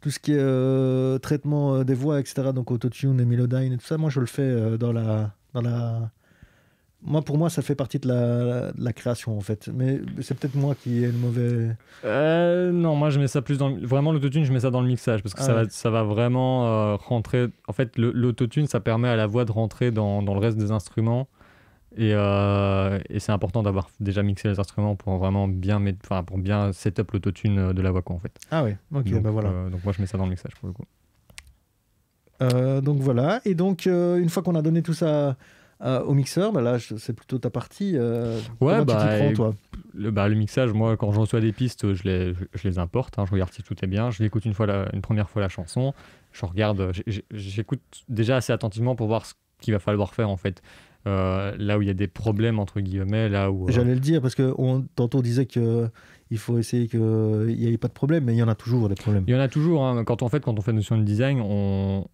tout ce qui est traitement des voix, etc., donc autotune et Melodyne et tout ça, moi, je le fais dans la... Pour moi, ça fait partie de la création, en fait. Mais c'est peut-être moi qui ai le mauvais... Non, moi, je mets ça plus dans... Vraiment, l'autotune, je mets ça dans le mixage, parce que ça va vraiment rentrer... En fait, l'autotune, ça permet à la voix de rentrer dans le reste des instruments. Et c'est important d'avoir déjà mixé les instruments pour vraiment bien pour bien setup l'autotune de la voix, quoi, en fait. Ah oui, ok, donc, voilà. Donc moi je mets ça dans le mixage pour le coup. Donc voilà, et donc une fois qu'on a donné tout ça au mixeur, là c'est plutôt ta partie. Comment tu t'y prends, toi ? Le mixage, moi quand je reçois des pistes, je les importe, hein, je regarde si tout est bien, je l'écoute une première fois la chanson, je regarde, j'écoute déjà assez attentivement pour voir ce qu'il va falloir faire en fait. Là où il y a des problèmes entre guillemets, là où j'allais le dire parce que tantôt on disait que il faut essayer qu'il n'y ait pas de problème, mais il y en a toujours des problèmes. Il y en a toujours, hein. Quand on fait du sound design, on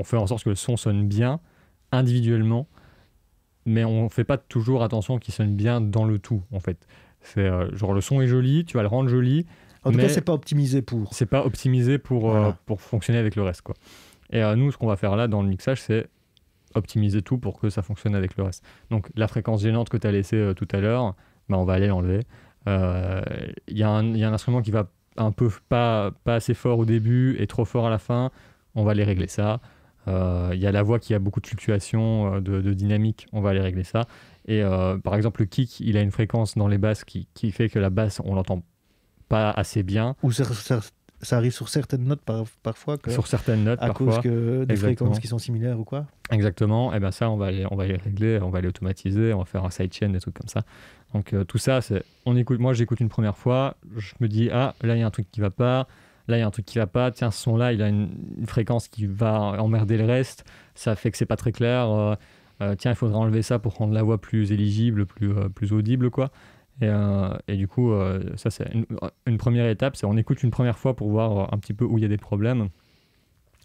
fait en sorte que le son sonne bien individuellement, mais on fait pas toujours attention qu'il sonne bien dans le tout en fait. C'est genre le son est joli, tu vas le rendre joli, en tout cas c'est pas optimisé pour fonctionner avec le reste, quoi. Et nous ce qu'on va faire là dans le mixage, c'est optimiser tout pour que ça fonctionne avec le reste. Donc la fréquence gênante que tu as laissée tout à l'heure, on va aller l'enlever. Il y a un instrument qui va un peu pas assez fort au début et trop fort à la fin, on va aller régler ça. Il y a la voix qui a beaucoup de fluctuations de dynamique, on va aller régler ça. Et par exemple le kick, il a une fréquence dans les basses qui fait que la basse on l'entend pas assez bien. Ou ça arrive sur certaines notes parfois. Sur certaines notes, à parfois. À cause que des fréquences qui sont similaires ou quoi. Exactement. Et bien ça, on va les régler, on va les automatiser, on va faire un sidechain, des trucs comme ça. Donc tout ça, moi j'écoute une première fois, je me dis, ah, là il y a un truc qui va pas, là il y a un truc qui va pas, tiens, ce son-là, il a une fréquence qui va emmerder le reste, ça fait que c'est pas très clair, tiens, il faudrait enlever ça pour rendre la voix plus éligible, plus audible, quoi. Et du coup, ça c'est une première étape, c'est on écoute une première fois pour voir un petit peu où il y a des problèmes.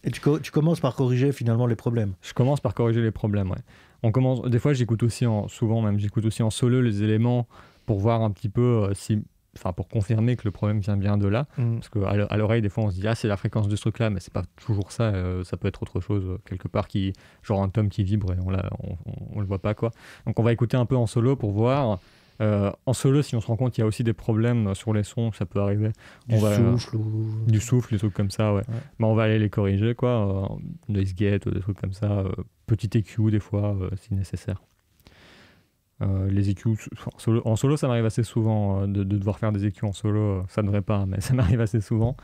Et tu commences par corriger finalement les problèmes. Je commence par corriger les problèmes, ouais. Des fois, j'écoute aussi souvent en solo les éléments pour voir un petit peu pour confirmer que le problème vient bien de là. Parce qu'à l'oreille, des fois, on se dit, ah, c'est la fréquence de ce truc-là, mais c'est pas toujours ça. Ça peut être autre chose, quelque part, genre un tom qui vibre et on le voit pas, quoi. Donc, on va écouter un peu en solo pour voir. En solo, si on se rend compte qu'il y a aussi des problèmes sur les sons, ça peut arriver. Du souffle, des trucs comme ça, ouais. On va aller les corriger, quoi. Noise gate, des trucs comme ça. Petit EQ, des fois, si nécessaire. Les EQ, en solo, ça m'arrive assez souvent de devoir faire des EQ en solo. Ça ne devrait pas, mais ça m'arrive assez souvent.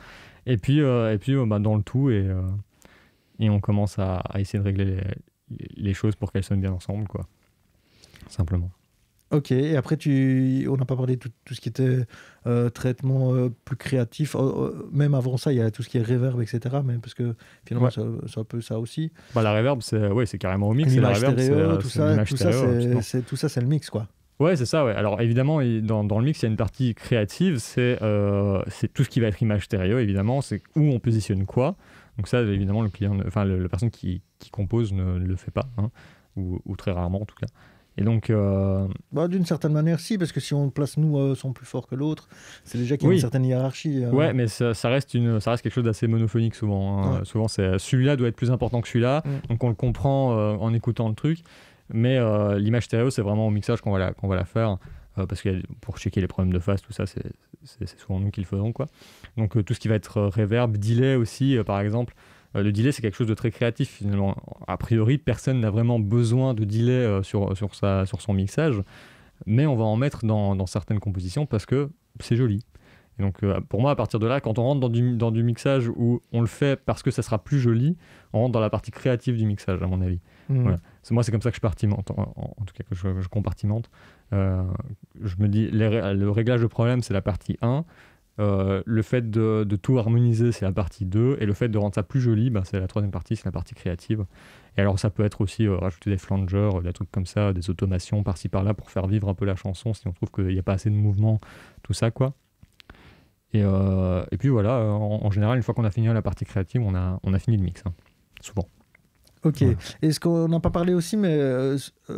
Et puis dans le tout, et on commence à essayer de régler les choses pour qu'elles sonnent bien ensemble, quoi. Simplement. Ok, et après, on n'a pas parlé de tout ce qui était traitement plus créatif. Même avant ça, il y a tout ce qui est reverb, etc. Mais parce que finalement, c'est un peu ça aussi. La reverb, c'est carrément au mix. L'image stéréo, tout ça, c'est le mix, quoi. Ouais, c'est ça, ouais. Alors évidemment, dans le mix, il y a une partie créative, c'est tout ce qui va être image stéréo, évidemment, c'est où on positionne quoi. Donc ça, évidemment, le client, la personne qui compose ne le fait pas, hein, ou très rarement en tout cas. Et donc, d'une certaine manière, si, parce que si on place nous son plus fort que l'autre, c'est déjà qu'il y a une certaine hiérarchie. Ouais, mais ça reste quelque chose d'assez monophonique souvent. Hein. Ouais. Souvent, celui-là doit être plus important que celui-là, donc on le comprend en écoutant le truc. Mais l'image stéréo, c'est vraiment au mixage qu'on va la faire, parce que pour checker les problèmes de phase, tout ça, c'est souvent nous qui le faisons, quoi. Donc tout ce qui va être reverb, delay aussi, par exemple. Le delay, c'est quelque chose de très créatif finalement. A priori, personne n'a vraiment besoin de delay sur son mixage, mais on va en mettre dans certaines compositions parce que c'est joli. Et donc pour moi, à partir de là, quand on rentre dans du mixage où on le fait parce que ça sera plus joli, on rentre dans la partie créative du mixage, à mon avis. Voilà. Moi, c'est comme ça que je compartimente, en tout cas que je compartimente. Je me dis, le réglage de problème, c'est la partie 1. Le fait de tout harmoniser, c'est la partie 2, et le fait de rendre ça plus joli, c'est la troisième partie, c'est la partie créative. Et alors ça peut être aussi rajouter des flangers, des trucs comme ça, des automations par-ci par-là pour faire vivre un peu la chanson si on trouve qu'il n'y a pas assez de mouvement, tout ça quoi. Et puis voilà, en général, une fois qu'on a fini la partie créative, on a fini le mix, hein, souvent. Ok. Ouais. Est-ce qu'on n'a pas parlé aussi, mais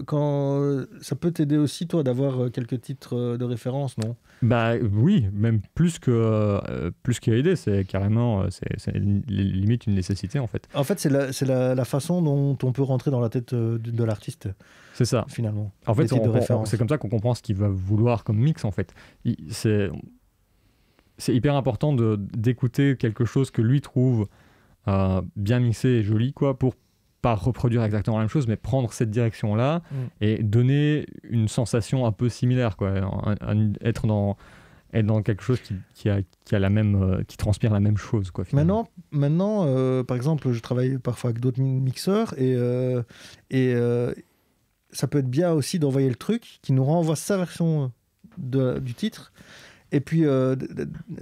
quand ça peut t'aider aussi, toi, d'avoir quelques titres de référence, non ? Bah oui, même plus qu'aider, c'est carrément, c'est limite une nécessité en fait. En fait, c'est la façon dont on peut rentrer dans la tête de l'artiste. C'est ça. Finalement. En fait, c'est comme ça qu'on comprend ce qu'il va vouloir comme mix en fait. C'est hyper important d'écouter quelque chose que lui trouve bien mixé et joli, quoi, pour pas reproduire exactement la même chose, mais prendre cette direction-là et donner une sensation un peu similaire, quoi. Être dans quelque chose qui a la même, qui transpire la même chose, quoi. Maintenant, par exemple, je travaille parfois avec d'autres mixeurs et ça peut être bien aussi d'envoyer le truc qui nous renvoie sa version du titre. Et puis,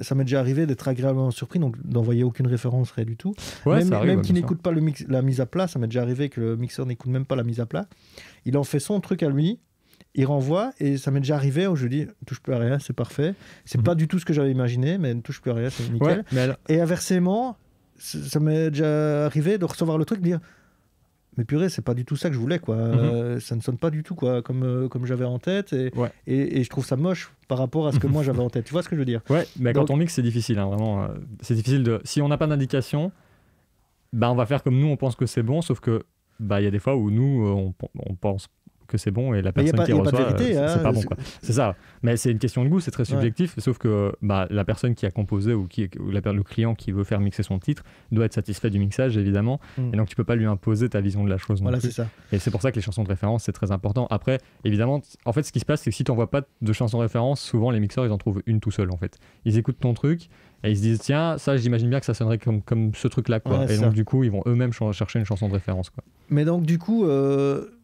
ça m'est déjà arrivé d'être agréablement surpris, donc d'envoyer aucune référence, rien du tout. Ouais, même qu'il n'écoute pas la mise à plat, ça m'est déjà arrivé que le mixeur n'écoute même pas la mise à plat. Il en fait son truc à lui, il renvoie, et ça m'est déjà arrivé où je dis, ne touche plus à rien, c'est parfait. C'est pas du tout ce que j'avais imaginé, mais ne touche plus à rien, c'est nickel. Ouais, et inversement, ça m'est déjà arrivé de recevoir le truc, de dire, mais purée, c'est pas du tout ça que je voulais, quoi. Ça ne sonne pas du tout, quoi, comme j'avais en tête, et je trouve ça moche par rapport à ce que moi j'avais en tête. Tu vois ce que je veux dire ? Ouais, mais quand on mixe, c'est difficile, hein, vraiment. C'est difficile si on n'a pas d'indication, on va faire comme nous, on pense que c'est bon, sauf que il y a des fois où nous, on pense que c'est bon et la personne qui reçoit, c'est pas bon, quoi. C'est ça. Mais c'est une question de goût, c'est très subjectif, sauf que la personne qui a composé ou le client qui veut faire mixer son titre doit être satisfait du mixage, évidemment, et donc tu peux pas lui imposer ta vision de la chose non plus. C'est ça. Et c'est pour ça que les chansons de référence, c'est très important. Après, évidemment, en fait, ce qui se passe, c'est que si tu n'envoies pas de chansons de référence, souvent les mixeurs, ils en trouvent une tout seul, en fait. Ils écoutent ton truc et ils se disent, tiens, ça, j'imagine bien que ça sonnerait comme ce truc-là, quoi. Ouais, et donc, du coup, ils vont eux-mêmes chercher une chanson de référence, quoi. Mais donc, du coup,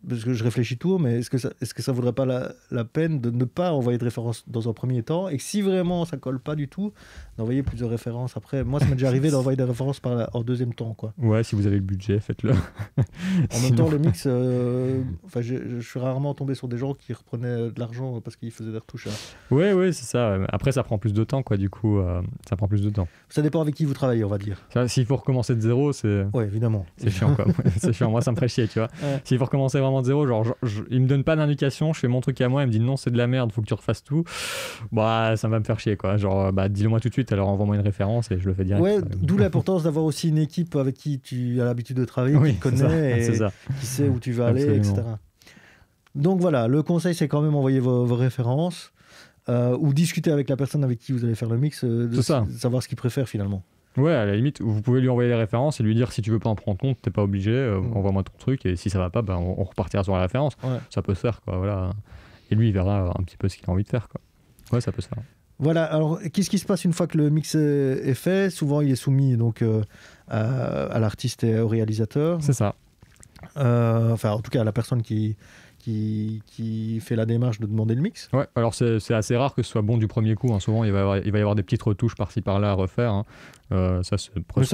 parce que je réfléchis tout, mais est-ce que ça vaudrait pas la peine de ne pas envoyer de référence dans un premier temps, et que si vraiment ça colle pas du tout, d'envoyer plus de références après? Moi, ça m'est déjà arrivé d'envoyer des références en deuxième temps, quoi. Ouais, si vous avez le budget, faites-le. En même temps, le mix, je suis rarement tombé sur des gens qui reprenaient de l'argent parce qu'ils faisaient des retouches. Ouais, c'est ça. Après, ça prend plus de temps, quoi, du coup, ça prend plus de temps. Ça dépend avec qui vous travaillez, on va dire. S'il faut recommencer de zéro, c'est... Ouais, évidemment. C'est chiant, quoi. C'est chiant. Moi, ça me ferait chier, tu vois. Ouais. S'il faut recommencer vraiment de zéro, il me donne pas d'indication, je fais mon truc à moi, il me dit non, c'est de la merde, faut que tu refasses tout. Ça va me faire chier, quoi. Dis-le-moi tout de suite, alors envoie-moi une référence et je le fais direct. Ouais, d'où l'importance d'avoir aussi une équipe avec qui tu as l'habitude de travailler, qui te connaît et qui sait où tu vas aller, etc. Donc voilà, le conseil, c'est quand même envoyer vos références ou discuter avec la personne avec qui vous allez faire le mix, de savoir ce qu'il préfère finalement. Ouais, à la limite, vous pouvez lui envoyer les références et lui dire si tu veux pas en prendre compte, t'es pas obligé, envoie-moi ton truc, et si ça va pas, on repartira sur la référence. Ouais. Ça peut se faire, quoi, voilà. Et lui, il verra un petit peu ce qu'il a envie de faire, quoi. Ouais, ça peut se faire. Voilà, alors qu'est-ce qui se passe une fois que le mix est fait? Souvent, il est soumis donc, à l'artiste et au réalisateur. C'est ça. En tout cas, à la personne qui fait la démarche de demander le mix. Ouais, alors c'est assez rare que ce soit bon du premier coup, hein. Souvent il va y avoir des petites retouches par-ci par-là à refaire, hein. Mais ça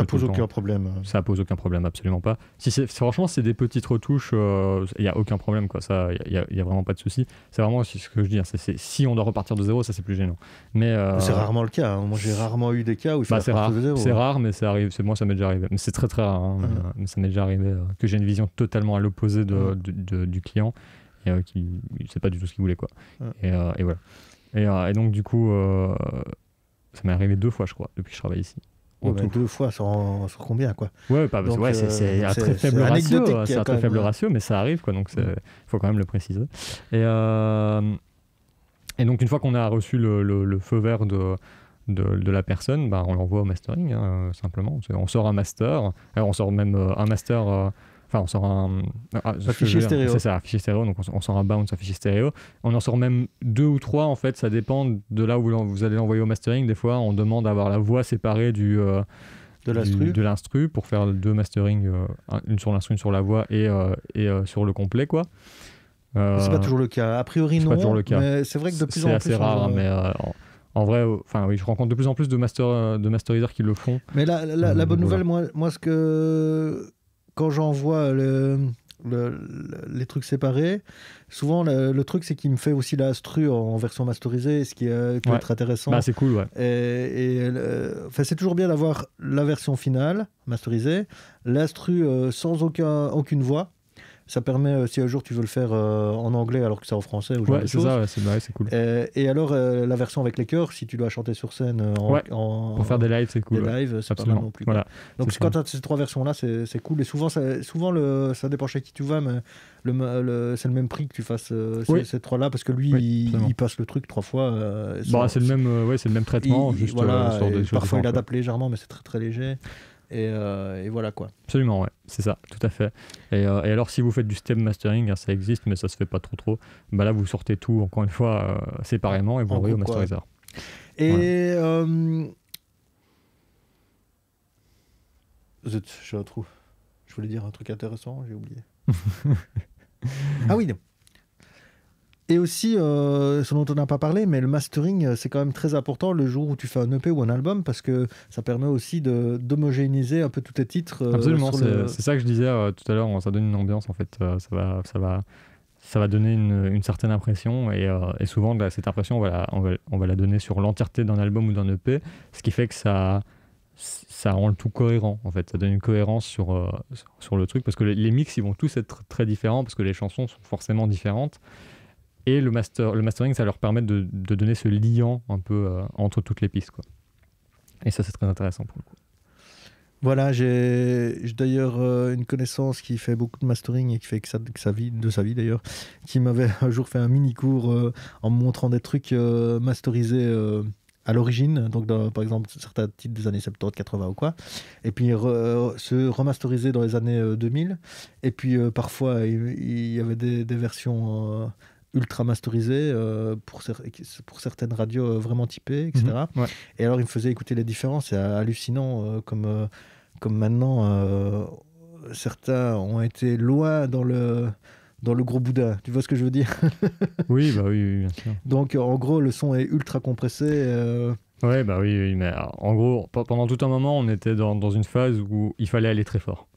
pose aucun problème. Ça pose aucun problème, absolument pas. Franchement, c'est des petites retouches, il n'y a aucun problème, quoi. Ça, il y a vraiment pas de souci. C'est vraiment ce que je dis, hein. Si on doit repartir de zéro, ça c'est plus gênant. Mais c'est rarement le cas, hein. Moi j'ai rarement eu des cas où il faut repartir de zéro. C'est rare, mais ça arrive. Moi ça m'est déjà arrivé. Mais c'est très très rare, hein. Mais ça m'est déjà arrivé que j'ai une vision totalement à l'opposé du client. Et qui c'est pas du tout ce qu'il voulait, quoi. Et voilà. Et donc du coup ça m'est arrivé 2 fois, je crois, depuis que je travaille ici. 2 fois sur combien, quoi? Ouais, c'est un très faible ratio, c'est un très faible ratio, mais ça arrive, quoi, donc il faut quand même le préciser. Et donc une fois qu'on a reçu le feu vert de la personne, bah, on l'envoie au mastering, hein, simplement. On sort un master, alors on sort même un master, enfin on sort un fichier stéréo. C'est ça, un fichier stéréo, donc on sort un bounce, un fichier stéréo. On en sort même 2 ou 3, en fait, ça dépend de là où vous allez l'envoyer au mastering. Des fois, on demande d'avoir la voix séparée de l'instru pour faire 2 mastering, une sur l'instru, une sur la voix et sur le complet, quoi. C'est pas toujours le cas. A priori, non. Pas toujours le cas. Mais c'est vrai que de plus en plus. C'est assez rare, mais en vrai, oui, je rencontre de plus en plus de masteriseurs qui le font. Mais la bonne nouvelle, moi, quand j'envoie les trucs séparés, souvent le truc c'est qu'il me fait aussi l'instru en version masterisée, ce qui peut être intéressant. Bah, c'est cool, ouais. C'est toujours bien d'avoir la version finale masterisée, l'instru sans aucune voix. Ça permet, si un jour tu veux le faire en anglais alors que c'est en français ou genre de choses. Ouais, c'est cool. Et alors, la version avec les chœurs, si tu dois chanter sur scène pour faire des lives, c'est cool. Des lives, c'est absolument pas mal non plus. Voilà. Donc, quand tu as ces 3 versions-là, c'est cool. Et souvent, ça dépend chez qui tu vas, mais c'est le même prix que tu fasses ces 3-là, parce que lui, il passe le truc 3 fois. C'est le même traitement. Juste, parfois, il adapte légèrement, mais c'est très très léger. Et voilà quoi. Absolument, ouais, c'est ça, tout à fait. Et alors, si vous faites du stem mastering, ça existe, mais ça se fait pas trop. Bah là, vous sortez tout, encore une fois, séparément et vous l'envoyez au masteriseur. Et zut, j'ai un trou. Je voulais dire un truc intéressant, j'ai oublié. Ah oui, non. Et aussi, ce dont on n'a pas parlé, mais le mastering, c'est quand même très important le jour où tu fais un EP ou un album, parce que ça permet aussi d'homogénéiser un peu tous tes titres. Absolument, c'est ça que je disais tout à l'heure, ça donne une ambiance en fait, ça va donner une certaine impression, et souvent cette impression, on va la donner sur l'entièreté d'un album ou d'un EP, ce qui fait que ça rend le tout cohérent en fait, ça donne une cohérence sur le truc, parce que les mix ils vont tous être très différents, parce que les chansons sont forcément différentes. Et le mastering, ça leur permet de donner ce liant un peu entre toutes les pistes, quoi. Et ça, c'est très intéressant pour le coup. Voilà, j'ai d'ailleurs une connaissance qui fait beaucoup de mastering et qui fait que sa vie d'ailleurs, qui m'avait un jour fait un mini cours en me montrant des trucs masterisés à l'origine, donc par exemple certains titres des années 70, 80 ou quoi, et puis se remasteriser dans les années 2000, et puis parfois il y avait des versions ultra masterisé pour certaines radios vraiment typées, etc. Et alors, il me faisait écouter les différences. C'est hallucinant comme maintenant, certains ont été loin dans le gros boudin. Tu vois ce que je veux dire? Oui, bien sûr. Donc, en gros, le son est ultra compressé. Oui, mais en gros, pendant tout un moment, on était dans une phase où il fallait aller très fort.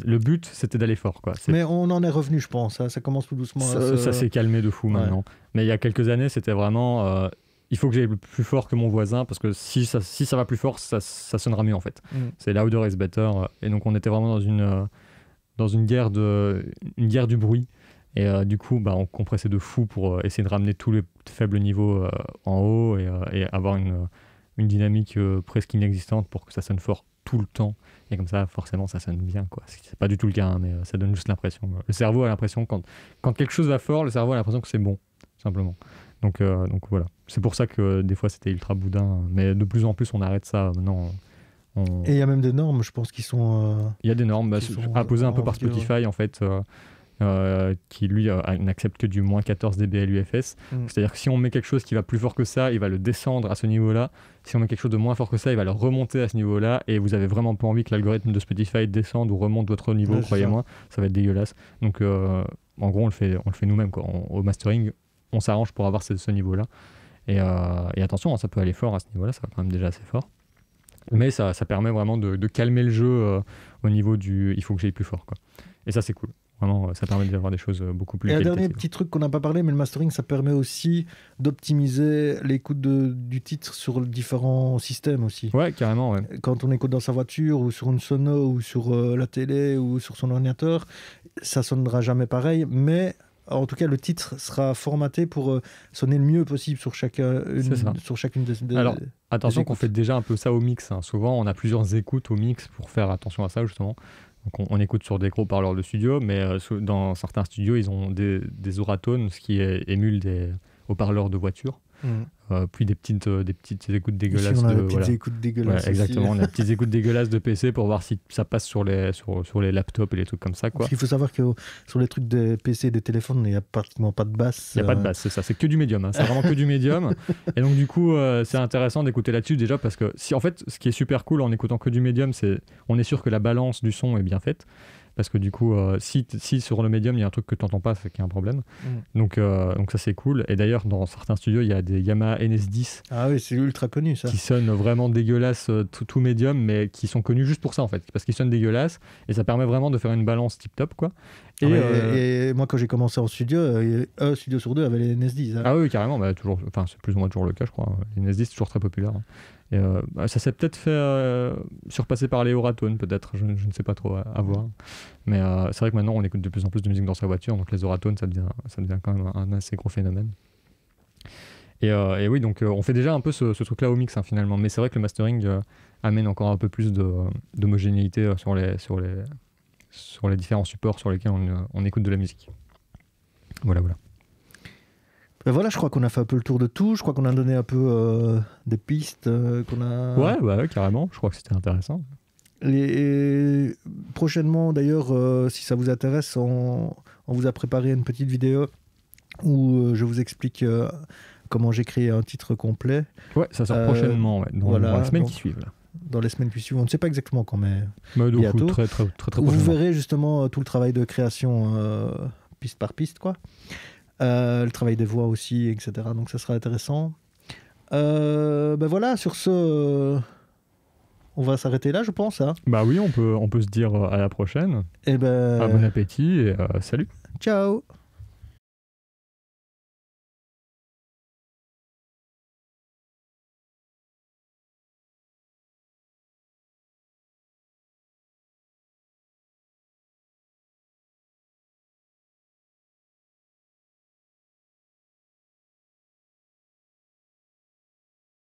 Le but, c'était d'aller fort, quoi. Mais on en est revenu, je pense. Ça commence tout doucement. Ça s'est calmé de fou maintenant. Mais il y a quelques années, c'était vraiment... il faut que j'aille plus fort que mon voisin, parce que si ça va plus fort, ça sonnera mieux, en fait. C'est louder is better. Et donc, on était vraiment dans une guerre du bruit. Et du coup, on compressait de fou pour essayer de ramener tous les faibles niveaux en haut et avoir une dynamique presque inexistante pour que ça sonne fort tout le temps. Et comme ça, forcément, ça sonne bien, quoi. C'est pas du tout le cas, hein, mais ça donne juste l'impression. Le cerveau a l'impression, quand quelque chose va fort, le cerveau a l'impression que c'est bon, simplement. Donc voilà. C'est pour ça que des fois, c'était ultra boudin. Mais de plus en plus, on arrête ça. Maintenant, Et il y a même des normes, je pense, qui sont... Il y a des normes imposées un peu par Spotify, en fait, qui, lui, n'accepte que du moins 14 dB l'UFS. C'est-à-dire que si on met quelque chose qui va plus fort que ça, il va le descendre à ce niveau-là. Si on met quelque chose de moins fort que ça, il va le remonter à ce niveau-là. Et vous avez vraiment pas envie que l'algorithme de Spotify descende ou remonte votre niveau, croyez-moi. Ça va être dégueulasse. Donc, en gros, on le fait nous-mêmes, quoi. Au mastering, on s'arrange pour avoir ce niveau-là. Et attention, ça peut aller fort à ce niveau-là, ça va quand même déjà assez fort. Mais ça permet vraiment de calmer le jeu au niveau du « il faut que j'aille plus fort », quoi. Et ça, c'est cool. Vraiment, ça permet d'avoir des choses beaucoup plus qualitatives. Et un dernier petit truc qu'on n'a pas parlé, mais le mastering, ça permet aussi d'optimiser l'écoute du titre sur différents systèmes aussi. Ouais, carrément, ouais. Quand on écoute dans sa voiture, ou sur une sono, ou sur la télé, ou sur son ordinateur, ça sonnera jamais pareil, mais... En tout cas, le titre sera formaté pour sonner le mieux possible sur chacune des... Alors, attention qu'on fait déjà un peu ça au mix. Hein. Souvent, on a plusieurs écoutes au mix pour faire attention à ça, justement. Donc, on écoute sur des gros parleurs de studio, mais dans certains studios, ils ont des Oratones, ce qui émule des haut-parleurs de voiture. Puis des petites écoutes dégueulasses. Ici, on a de, des petites écoutes dégueulasses. Ouais, exactement, on a des petites écoutes dégueulasses de PC pour voir si ça passe sur les laptops et les trucs comme ça, quoi. Parce qu'il faut savoir que sur les trucs des PC et des téléphones, il n'y a pratiquement pas de basse. Il n'y a pas de basse, c'est ça, c'est que du médium, hein. C'est vraiment que du médium. Et donc du coup, c'est intéressant d'écouter là-dessus déjà parce que en fait, ce qui est super cool en écoutant que du médium, c'est on est sûr que la balance du son est bien faite. Parce que du coup, si sur le médium, il y a un truc que tu n'entends pas, c'est qu'il y a un problème. Donc ça, c'est cool. Et d'ailleurs, dans certains studios, il y a des Yamaha NS10. Ah oui, c'est ultra connu, ça. Qui sonnent vraiment dégueulasses, tout médium, mais qui sont connus juste pour ça, en fait. Parce qu'ils sonnent dégueulasses. Et ça permet vraiment de faire une balance tip-top, quoi. Et moi, quand j'ai commencé en studio, un studio sur deux avait les NS10. Hein. Ah oui, carrément. Bah, toujours, c'est plus ou moins toujours le cas, je crois. Les NS10, c'est toujours très populaire. Hein. Et, ça s'est peut-être fait surpasser par les Oratones, peut-être. Je ne sais pas trop, à voir. Mais c'est vrai que maintenant, on écoute de plus en plus de musique dans sa voiture. Donc les Oratones, ça devient quand même un assez gros phénomène. Et oui, donc on fait déjà un peu ce truc-là au mix, hein, finalement. Mais c'est vrai que le mastering amène encore un peu plus d'homogénéité sur les différents supports sur lesquels on écoute de la musique. Voilà. Ben voilà, je crois qu'on a fait un peu le tour de tout. Je crois qu'on a donné un peu des pistes qu'on a... Ouais, carrément. Je crois que c'était intéressant. Et prochainement, d'ailleurs, si ça vous intéresse, on vous a préparé une petite vidéo où je vous explique comment j'ai créé un titre complet. Ouais, ça sort prochainement, dans les semaines qui suivent. Là. Dans les semaines qui suivent, on ne sait pas exactement quand, mais bientôt. Très prochainement. Vous verrez justement tout le travail de création piste par piste, quoi. Le travail des voix aussi, etc. Donc ça sera intéressant. Ben voilà, sur ce, on va s'arrêter là, je pense. Hein. Bah oui, on peut se dire à la prochaine. Et bon appétit et salut. Ciao.